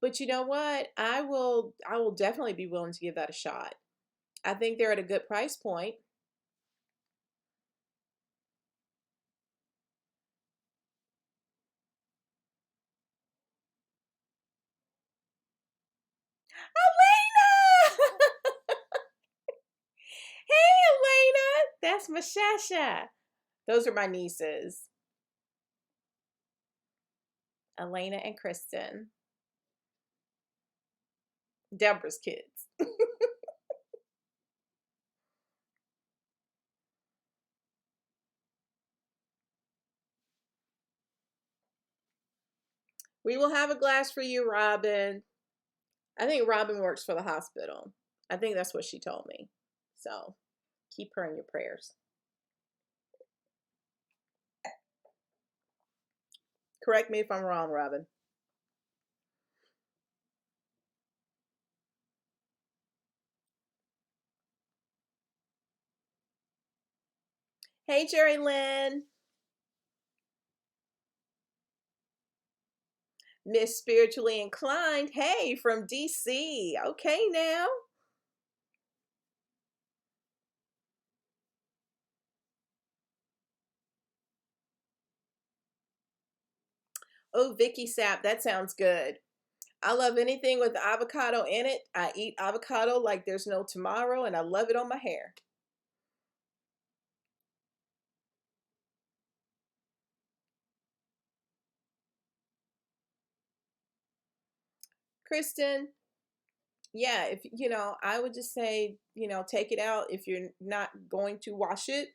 But you know what? I will definitely be willing to give that a shot. I think they're at a good price point. Elena! Hey, Elena! That's my Shasha. Those are my nieces, Elena and Kristen. Deborah's kids. We will have a glass for you, Robin. I think Robin works for the hospital. I think that's what she told me. So keep her in your prayers. Correct me if I'm wrong, Robin. Hey, Jerry Lynn. Miss Spiritually Inclined. Hey, from DC. Okay, now. Oh, Vicky Sap. That sounds good. I love anything with avocado in it. I eat avocado like there's no tomorrow, and I love it on my hair. Kristen, yeah, if I would just say, take it out if you're not going to wash it.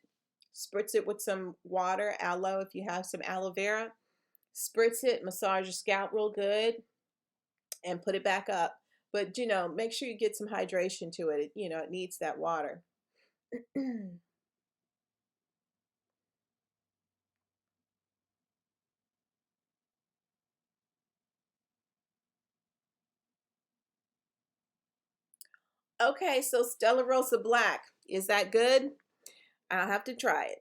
Spritz it with some water, aloe if you have some aloe vera. Spritz it, massage your scalp real good, and put it back up. But make sure you get some hydration to it. It needs that water. Okay, so Stella Rosa Black, is that good? I'll have to try it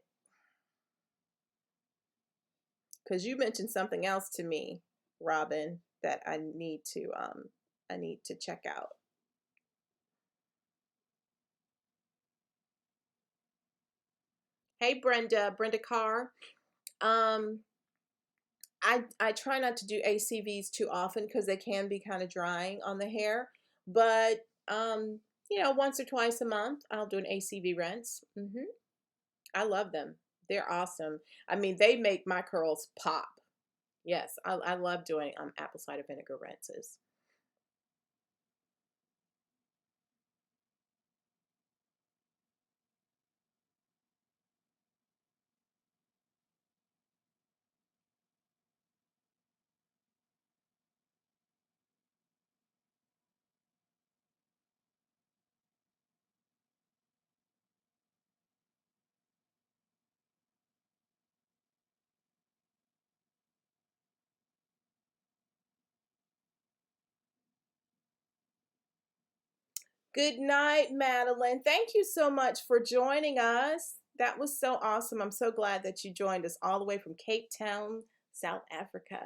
because you mentioned something else to me, Robin, that I need to check out. Hey, Brenda Carr. Um, I try not to do ACVs too often because they can be kind of drying on the hair, but once or twice a month I'll do an ACV rinse. I love them. They're awesome. I mean, they make my curls pop. Yes, I love doing apple cider vinegar rinses. Good night, Madeline. Thank you so much for joining us. That was so awesome. I'm so glad that you joined us all the way from Cape Town, South Africa.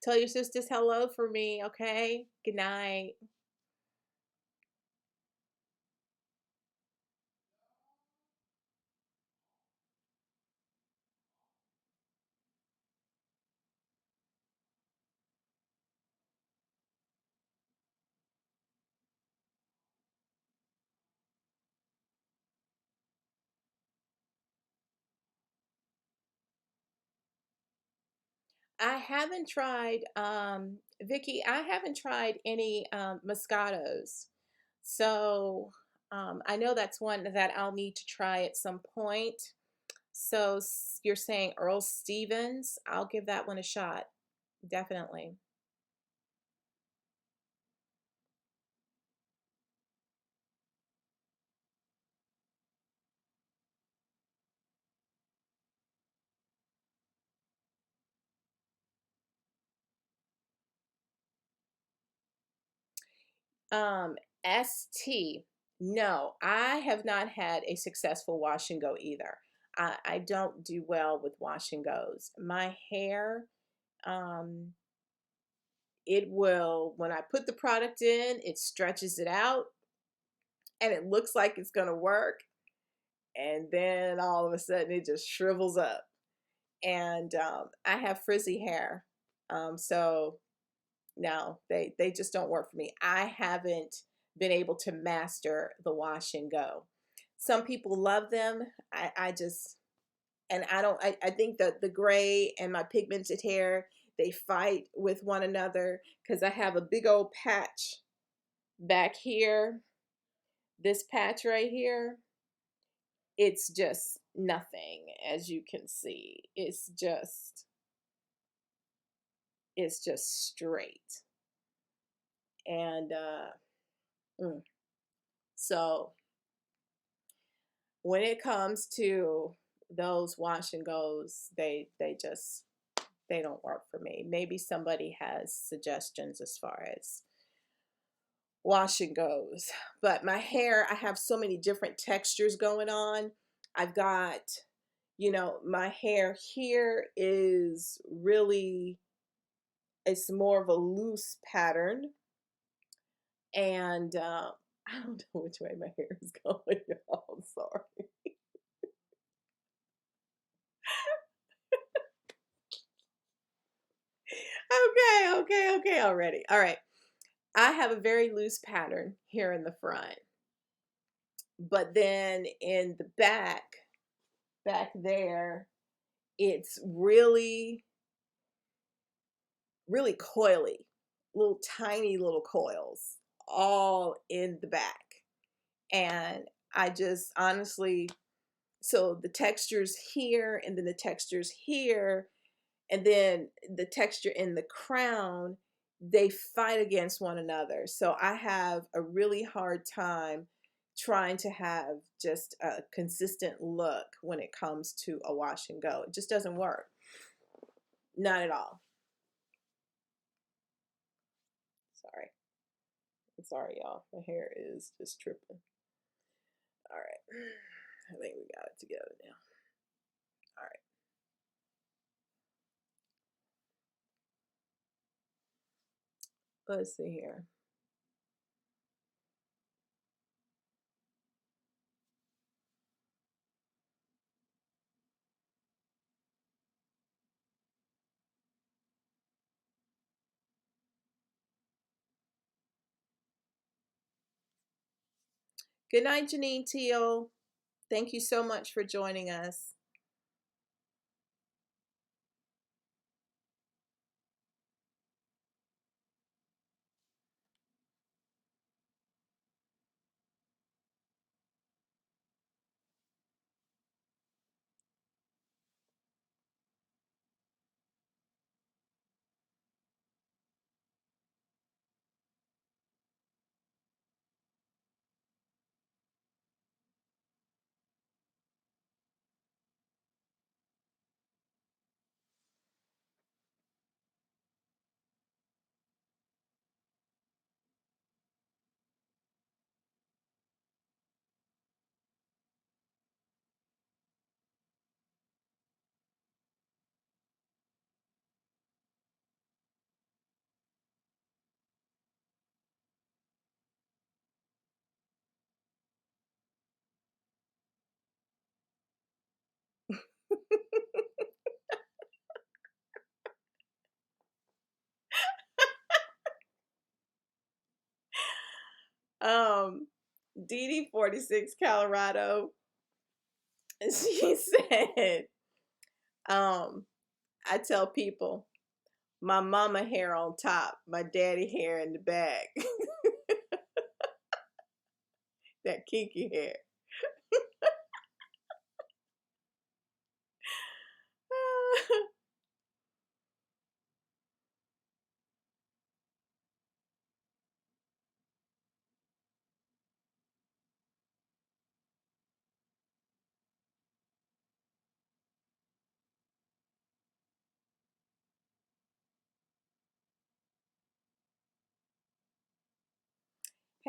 Tell your sisters hello for me, okay? Good night. I haven't tried, Vicky, I haven't tried any Moscatos. So I know that's one that I'll need to try at some point. So you're saying Earl Stevens? I'll give that one a shot. Definitely. Um, ST. No, I have not had a successful wash and go either. I don't do well with wash and goes. My hair, um, it will, when I put the product in, it stretches it out and it looks like it's going to work. And then all of a sudden it just shrivels up. And I have frizzy hair. So no, they just don't work for me. I haven't been able to master the wash and go. Some people love them. I just, and I don't, I think that the gray and my pigmented hair, they fight with one another because I have a big old patch Back here, this patch right here, it's just nothing, as you can see. It's just straight. And mm. So when it comes to those wash and goes, they don't work for me. Maybe somebody has suggestions as far as wash and goes. But my hair, I have so many different textures going on. I've got, my hair here is really, it's more of a loose pattern. And I don't know which way my hair is going, y'all. I'm sorry. Okay, already. All right. I have a very loose pattern here in the front. But then in the back there, it's really, really coily, little tiny little coils all in the back. And I just honestly, so the textures here, and then the textures here, and then the texture in the crown, they fight against one another. So I have a really hard time trying to have just a consistent look when it comes to a wash and go. It just doesn't work. Not at all. Sorry. I'm sorry, y'all. My hair is just tripping. All right. I think we got it together now. All right. Let's see here. Good night, Janine Teal. Thank you so much for joining us. um, DD46 Colorado, she said, I tell people my mama hair on top, my daddy hair in the back. That kinky hair.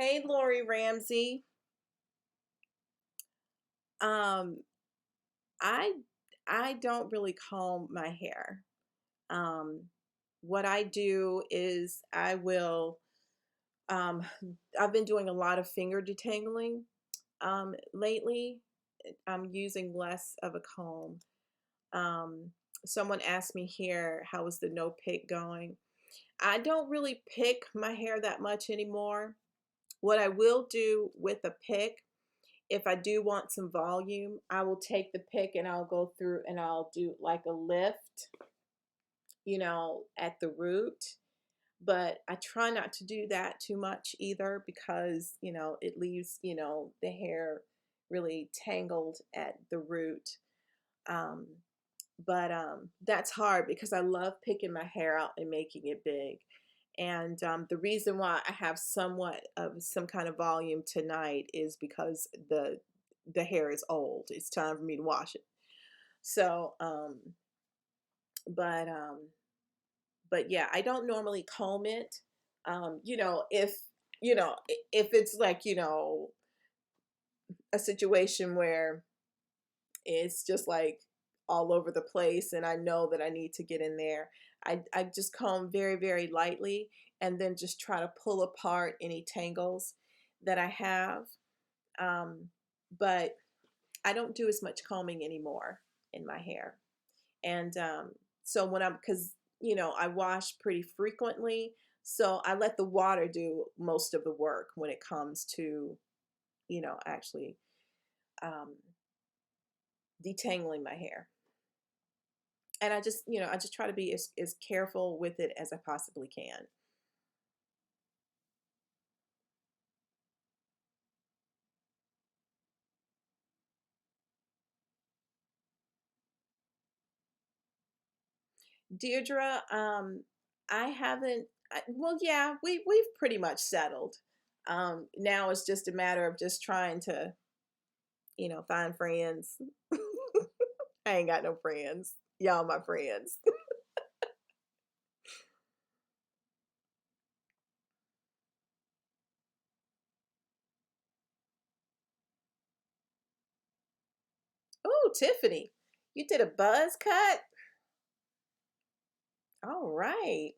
Hey, Lori Ramsey. Um, I I don't really comb my hair. Um, what I do is um, I've been doing a lot of finger detangling lately. I'm using less of a comb. Um, Someone asked me here, how is the no pick going? I don't really pick my hair that much anymore. What I will do with a pick, if I do want some volume, I will take the pick and I'll go through and I'll do like a lift, at the root. but I try not to do that too much either because, it leaves, the hair really tangled at the root. Um, but that's hard because I love picking my hair out and making it big. And the reason why I have somewhat of some kind of volume tonight is because the hair is old. It's time for me to wash it. So, but yeah, I don't normally comb it. If if it's like a situation where it's just like all over the place and I know that I need to get in there, I just comb very, very lightly and then just try to pull apart any tangles that I have. Um, but I don't do as much combing anymore in my hair. And so when because I wash pretty frequently, so I let the water do most of the work when it comes to, actually um, detangling my hair. And I just try to be as careful with it as I possibly can. Deirdre, I haven't. Well, yeah, we've pretty much settled. Now it's just a matter of just trying to, find friends. I ain't got no friends. Y'all my friends. Oh, Tiffany, you did a buzz cut? All right.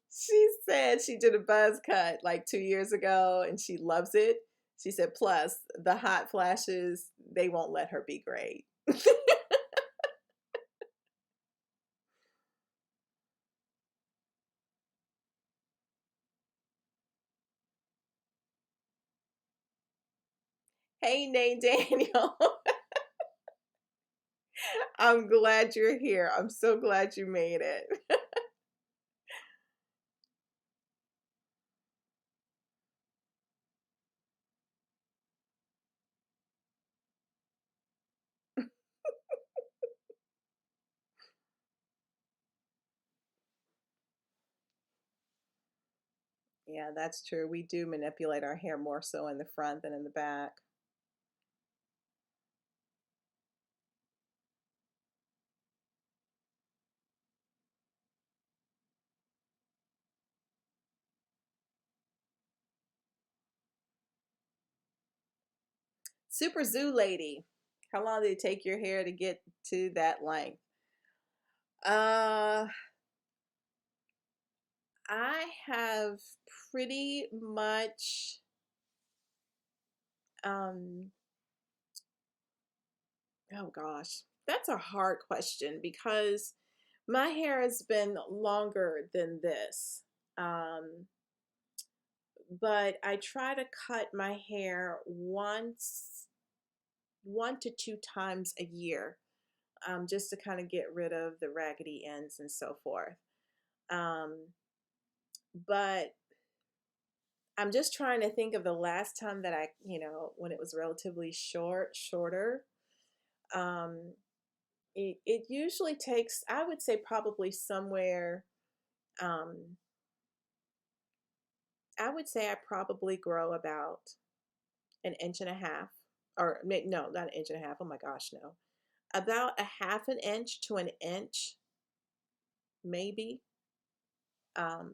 She said she did a buzz cut like 2 years ago and she loves it. She said, plus the hot flashes, they won't let her be great. Hey, Nate Daniel. I'm glad you're here. I'm so glad you made it. Yeah, that's true. We do manipulate our hair more so in the front than in the back. Super Zoo Lady, how long did it take your hair to get to that length? Uh, I have pretty much, um, oh gosh, that's a hard question because my hair has been longer than this. Um, but I try to cut my hair one to two times a year, just to kind of get rid of the raggedy ends and so forth. Um, but I'm just trying to think of the last time that when it was relatively shorter. Um, it usually takes, I would say, probably somewhere, um, I would say I probably grow about an inch and a half, or no, not an inch and a half. Oh my gosh, no. About a half an inch to an inch, maybe, um,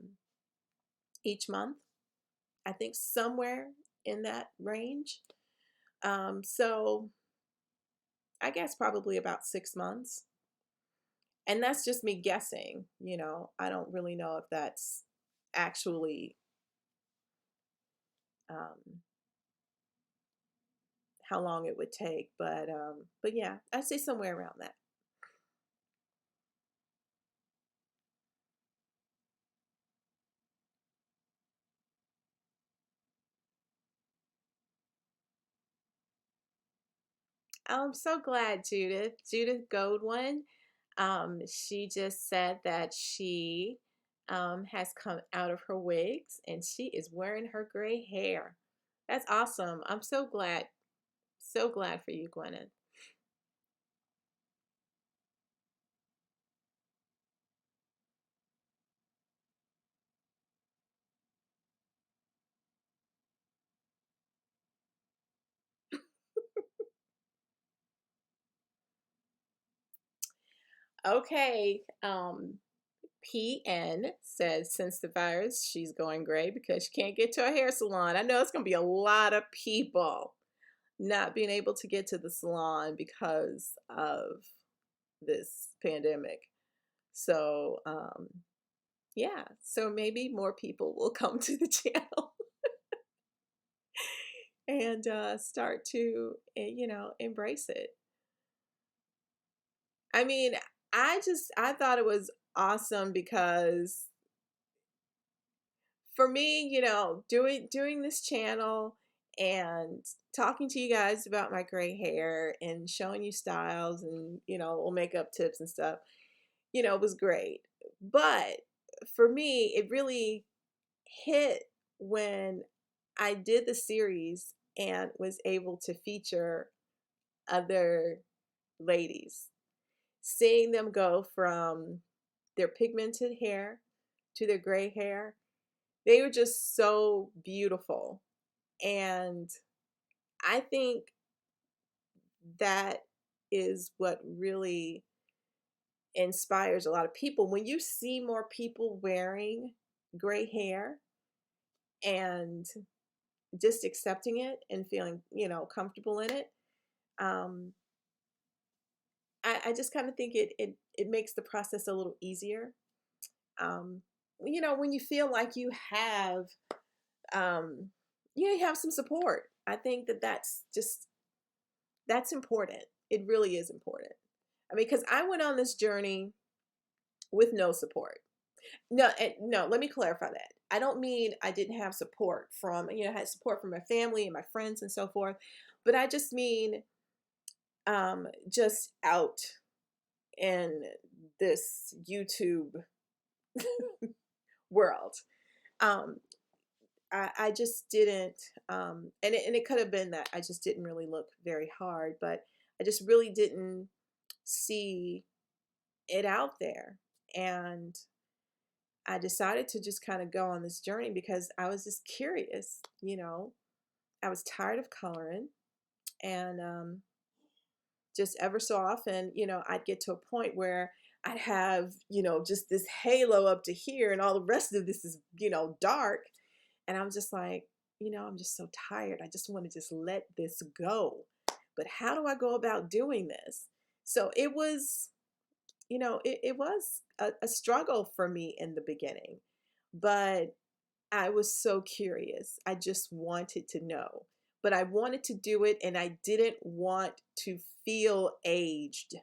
each month. I think somewhere in that range. So I guess probably about 6 months. And that's just me guessing, I don't really know if that's actually um, how long it would take, but yeah, I'd say somewhere around that. I'm so glad, Judith. Judith Goldwyn. She just said that she has come out of her wigs and she is wearing her gray hair. That's awesome. I'm so glad. So glad for you, Gwyneth. Okay. PN says since the virus, she's going gray because she can't get to a hair salon. I know it's going to be a lot of people not being able to get to the salon because of this pandemic. So, yeah, so maybe more people will come to the channel and start to, embrace it. I mean, I thought it was awesome because for me, doing this channel and talking to you guys about my gray hair and showing you styles and, little makeup tips and stuff, was great. But for me, it really hit when I did the series and was able to feature other ladies, seeing them go from their pigmented hair to their gray hair. They were just so beautiful. And I think that is what really inspires a lot of people. When you see more people wearing gray hair and just accepting it and feeling, comfortable in it, um, I just kind of think it makes the process a little easier. Um, when you feel like um, you have some support. I think that's important. It really is important. I mean, because I went on this journey with no support. No, no, let me clarify that. I don't mean I didn't have support from, I had support from my family and my friends and so forth, but I just mean just out in this YouTube world. Um, I just didn't, and it could have been that I just didn't really look very hard, but I just really didn't see it out there. And I decided to just kind of go on this journey because I was just curious. I was tired of coloring and just ever so often, I'd get to a point where I'd have, just this halo up to here and all the rest of this is, dark. And I'm just like, I'm just so tired. I just want to just let this go. But how do I go about doing this? So it was, it was a struggle for me in the beginning, but I was so curious. I just wanted to know. But I wanted to do it and I didn't want to feel aged.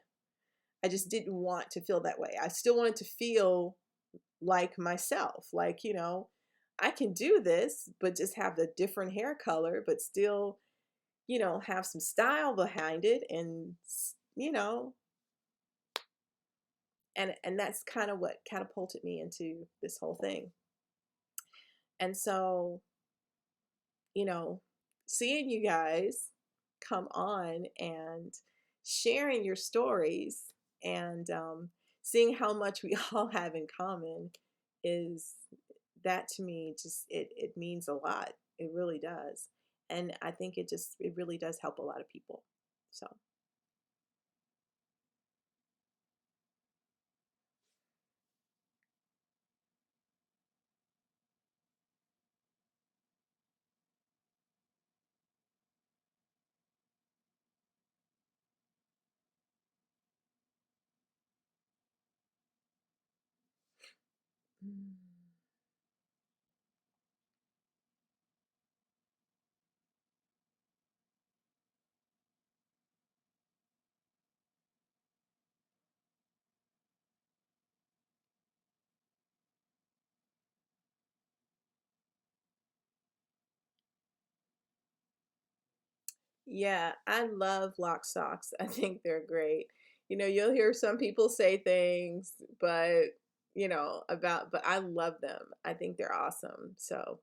I just didn't want to feel that way. I still wanted to feel like myself, like, I can do this, but just have the different hair color, but still, have some style behind it and, you know, and that's kind of what catapulted me into this whole thing. And so, you know, seeing you guys come on and sharing your stories and seeing how much we all have in common is that to me just it means a lot. It really does. And I think it really does help a lot of people. So mm. Yeah, I love lock socks. I think they're great. You'll hear some people say things, but but I love them. I think they're awesome. So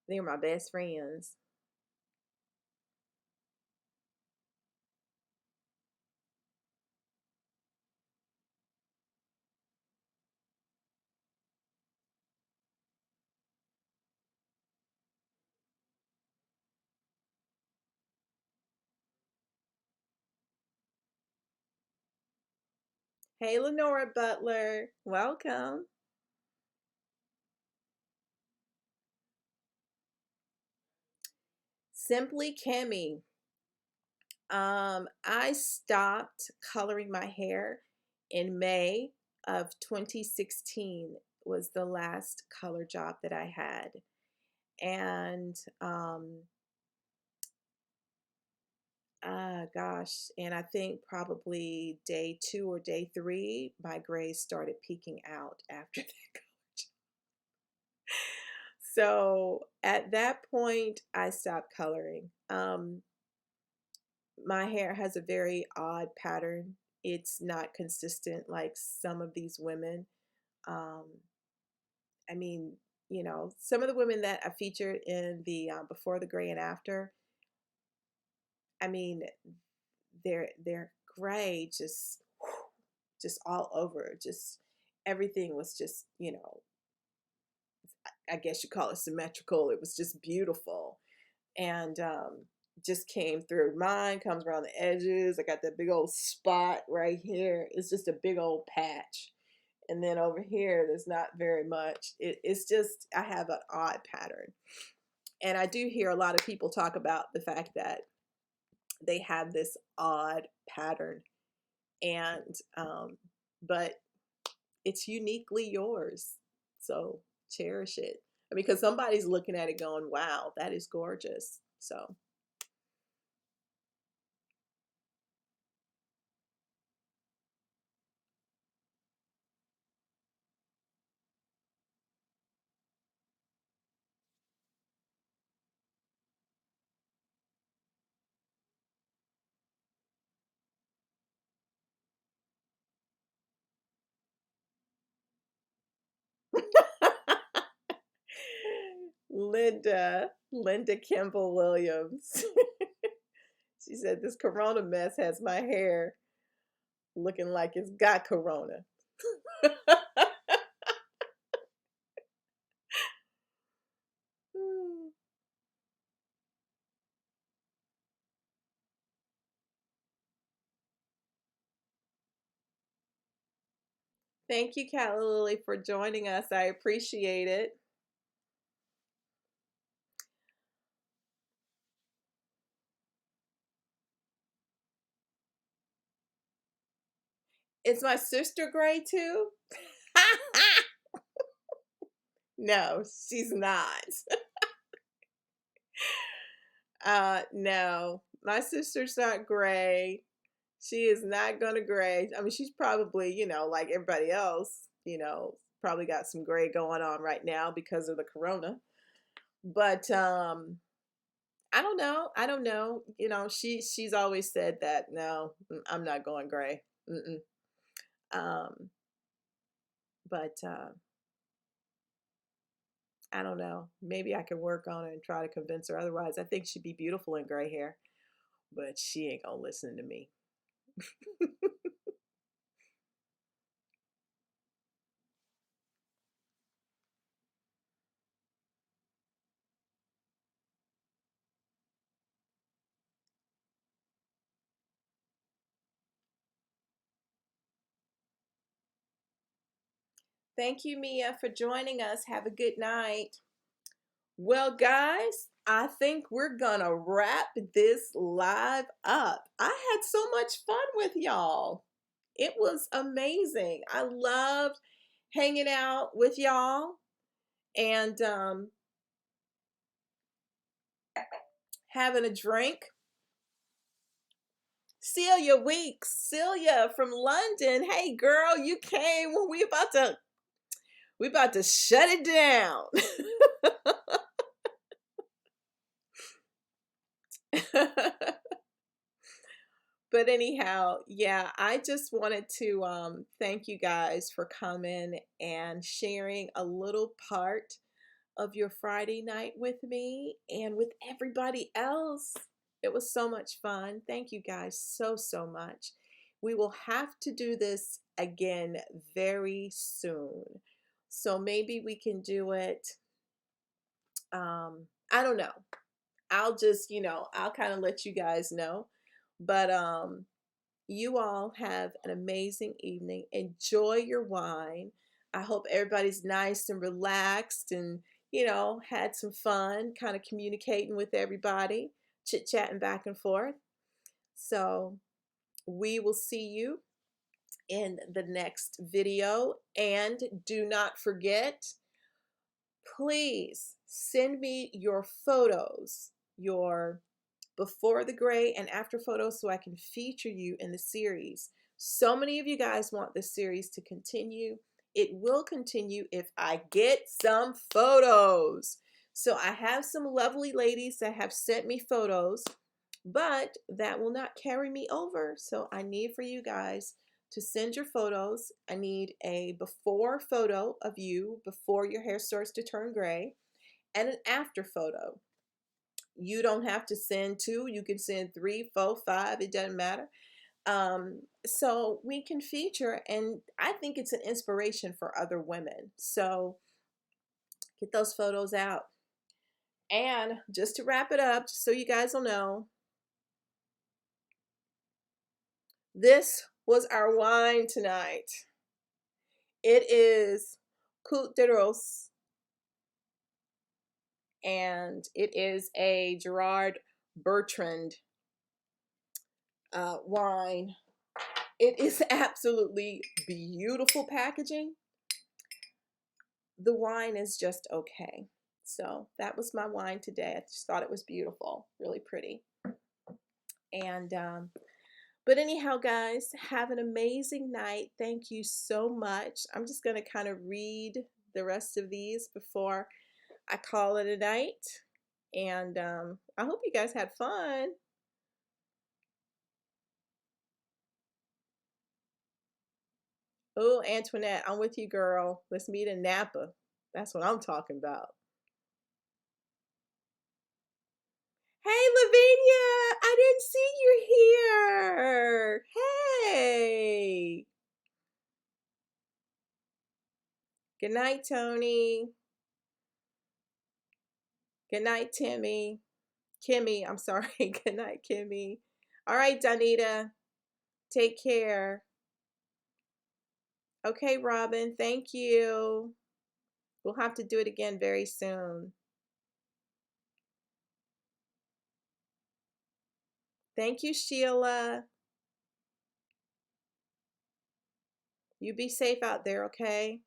they're my best friends. Hey, Lenora Butler, welcome. Simply Kimmy. I stopped coloring my hair in May of 2016 was the last color job that I had. And gosh, and I think probably day 2 or day 3, my grays started peeking out after that. So at that point, I stopped coloring. My hair has a very odd pattern. It's not consistent like some of these women. Um, I mean, some of the women that I featured in the before the gray and after, I mean, they're gray, just all over. Just everything was just, I guess you call it symmetrical. It was just beautiful, and just came through. Mine comes around the edges. I got that big old spot right here. It's just a big old patch. And then over here, there's not very much. It's just, I have an odd pattern. And I do hear a lot of people talk about the fact that they have this odd pattern. And, but it's uniquely yours. So cherish it. I mean, because somebody's looking at it going, wow, that is gorgeous. So Linda Kimball Williams. She said, this corona mess has my hair looking like it's got corona. Thank you, Cat Lily, for joining us. I appreciate it. Is my sister gray too? No, she's not. No, my sister's not gray. She is not gonna gray. I mean, she's probably, like everybody else, probably got some gray going on right now because of the corona. But I don't know. I don't know. She's always said that no, I'm not going gray. Mm-mm. Um, but I don't know. Maybe I can work on it and try to convince her otherwise. I think she'd be beautiful in gray hair, but she ain't gonna listen to me. Thank you, Mia, for joining us. Have a good night. Well, guys, I think we're gonna wrap this live up. I had so much fun with y'all. It was amazing. I loved hanging out with y'all and having a drink. Celia Weeks, Celia from London. Hey girl, you came when we about to shut it down. But anyhow, yeah, I just wanted to thank you guys for coming and sharing a little part of your Friday night with me and with everybody else. It was so much fun. Thank you guys so, so much. We will have to do this again very soon. So maybe we can do it. I don't know. I'll just, I'll kind of let you guys know. But you all have an amazing evening. Enjoy your wine. I hope everybody's nice and relaxed and, had some fun kind of communicating with everybody, chit chatting back and forth. So we will see you in the next video. And do not forget, please send me your photos, your before the gray and after photos so I can feature you in the series. So many of you guys want this series to continue. It will continue if I get some photos. So I have some lovely ladies that have sent me photos, but that will not carry me over. So I need for you guys to send your photos. I need a before photo of you before your hair starts to turn gray and an after photo. You don't have to send two. You can send three, four, five. It doesn't matter. So we can feature, and I think it's an inspiration for other women. So get those photos out. And just to wrap it up, just so you guys will know, this was our wine tonight. It is Côte de Rose, and it is a Gerard Bertrand wine. It is absolutely beautiful packaging. The wine is just okay. So that was my wine today. I just thought it was beautiful, really pretty. And but anyhow, guys, have an amazing night. Thank you so much. I'm just going to kind of read the rest of these before I call it a night. And I hope you guys had fun. Oh, Antoinette, I'm with you, girl. Let's meet in Napa. That's what I'm talking about. Hey, Lavinia, I didn't see you here. Hey. Good night, Tony. Good night, Timmy. Kimmy, I'm sorry. Good night, Kimmy. All right, Donita. Take care. Okay, Robin. Thank you. We'll have to do it again very soon. Thank you, Sheila. You be safe out there, okay?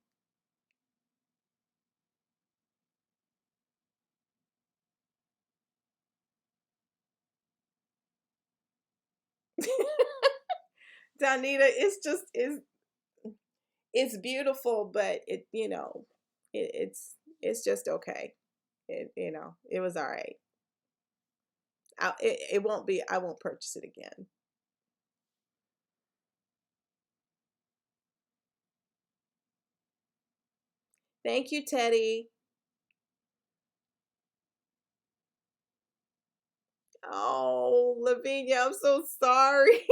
Donita, it's beautiful, but it's just okay. It was all right. It won't be. I won't purchase it again. Thank you, Teddy. Oh, Lavinia, I'm so sorry.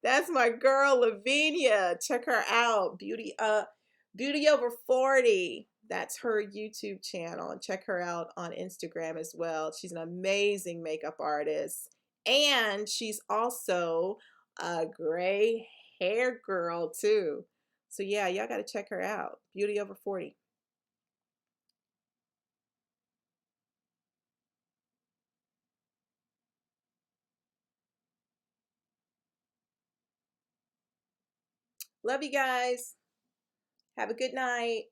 That's my girl, Lavinia. Check her out. Beauty over 40. That's her YouTube channel. And check her out on Instagram as well. She's an amazing makeup artist. And she's also a gray hair girl too. So yeah, y'all gotta check her out. Beauty over 40. Love you guys. Have a good night.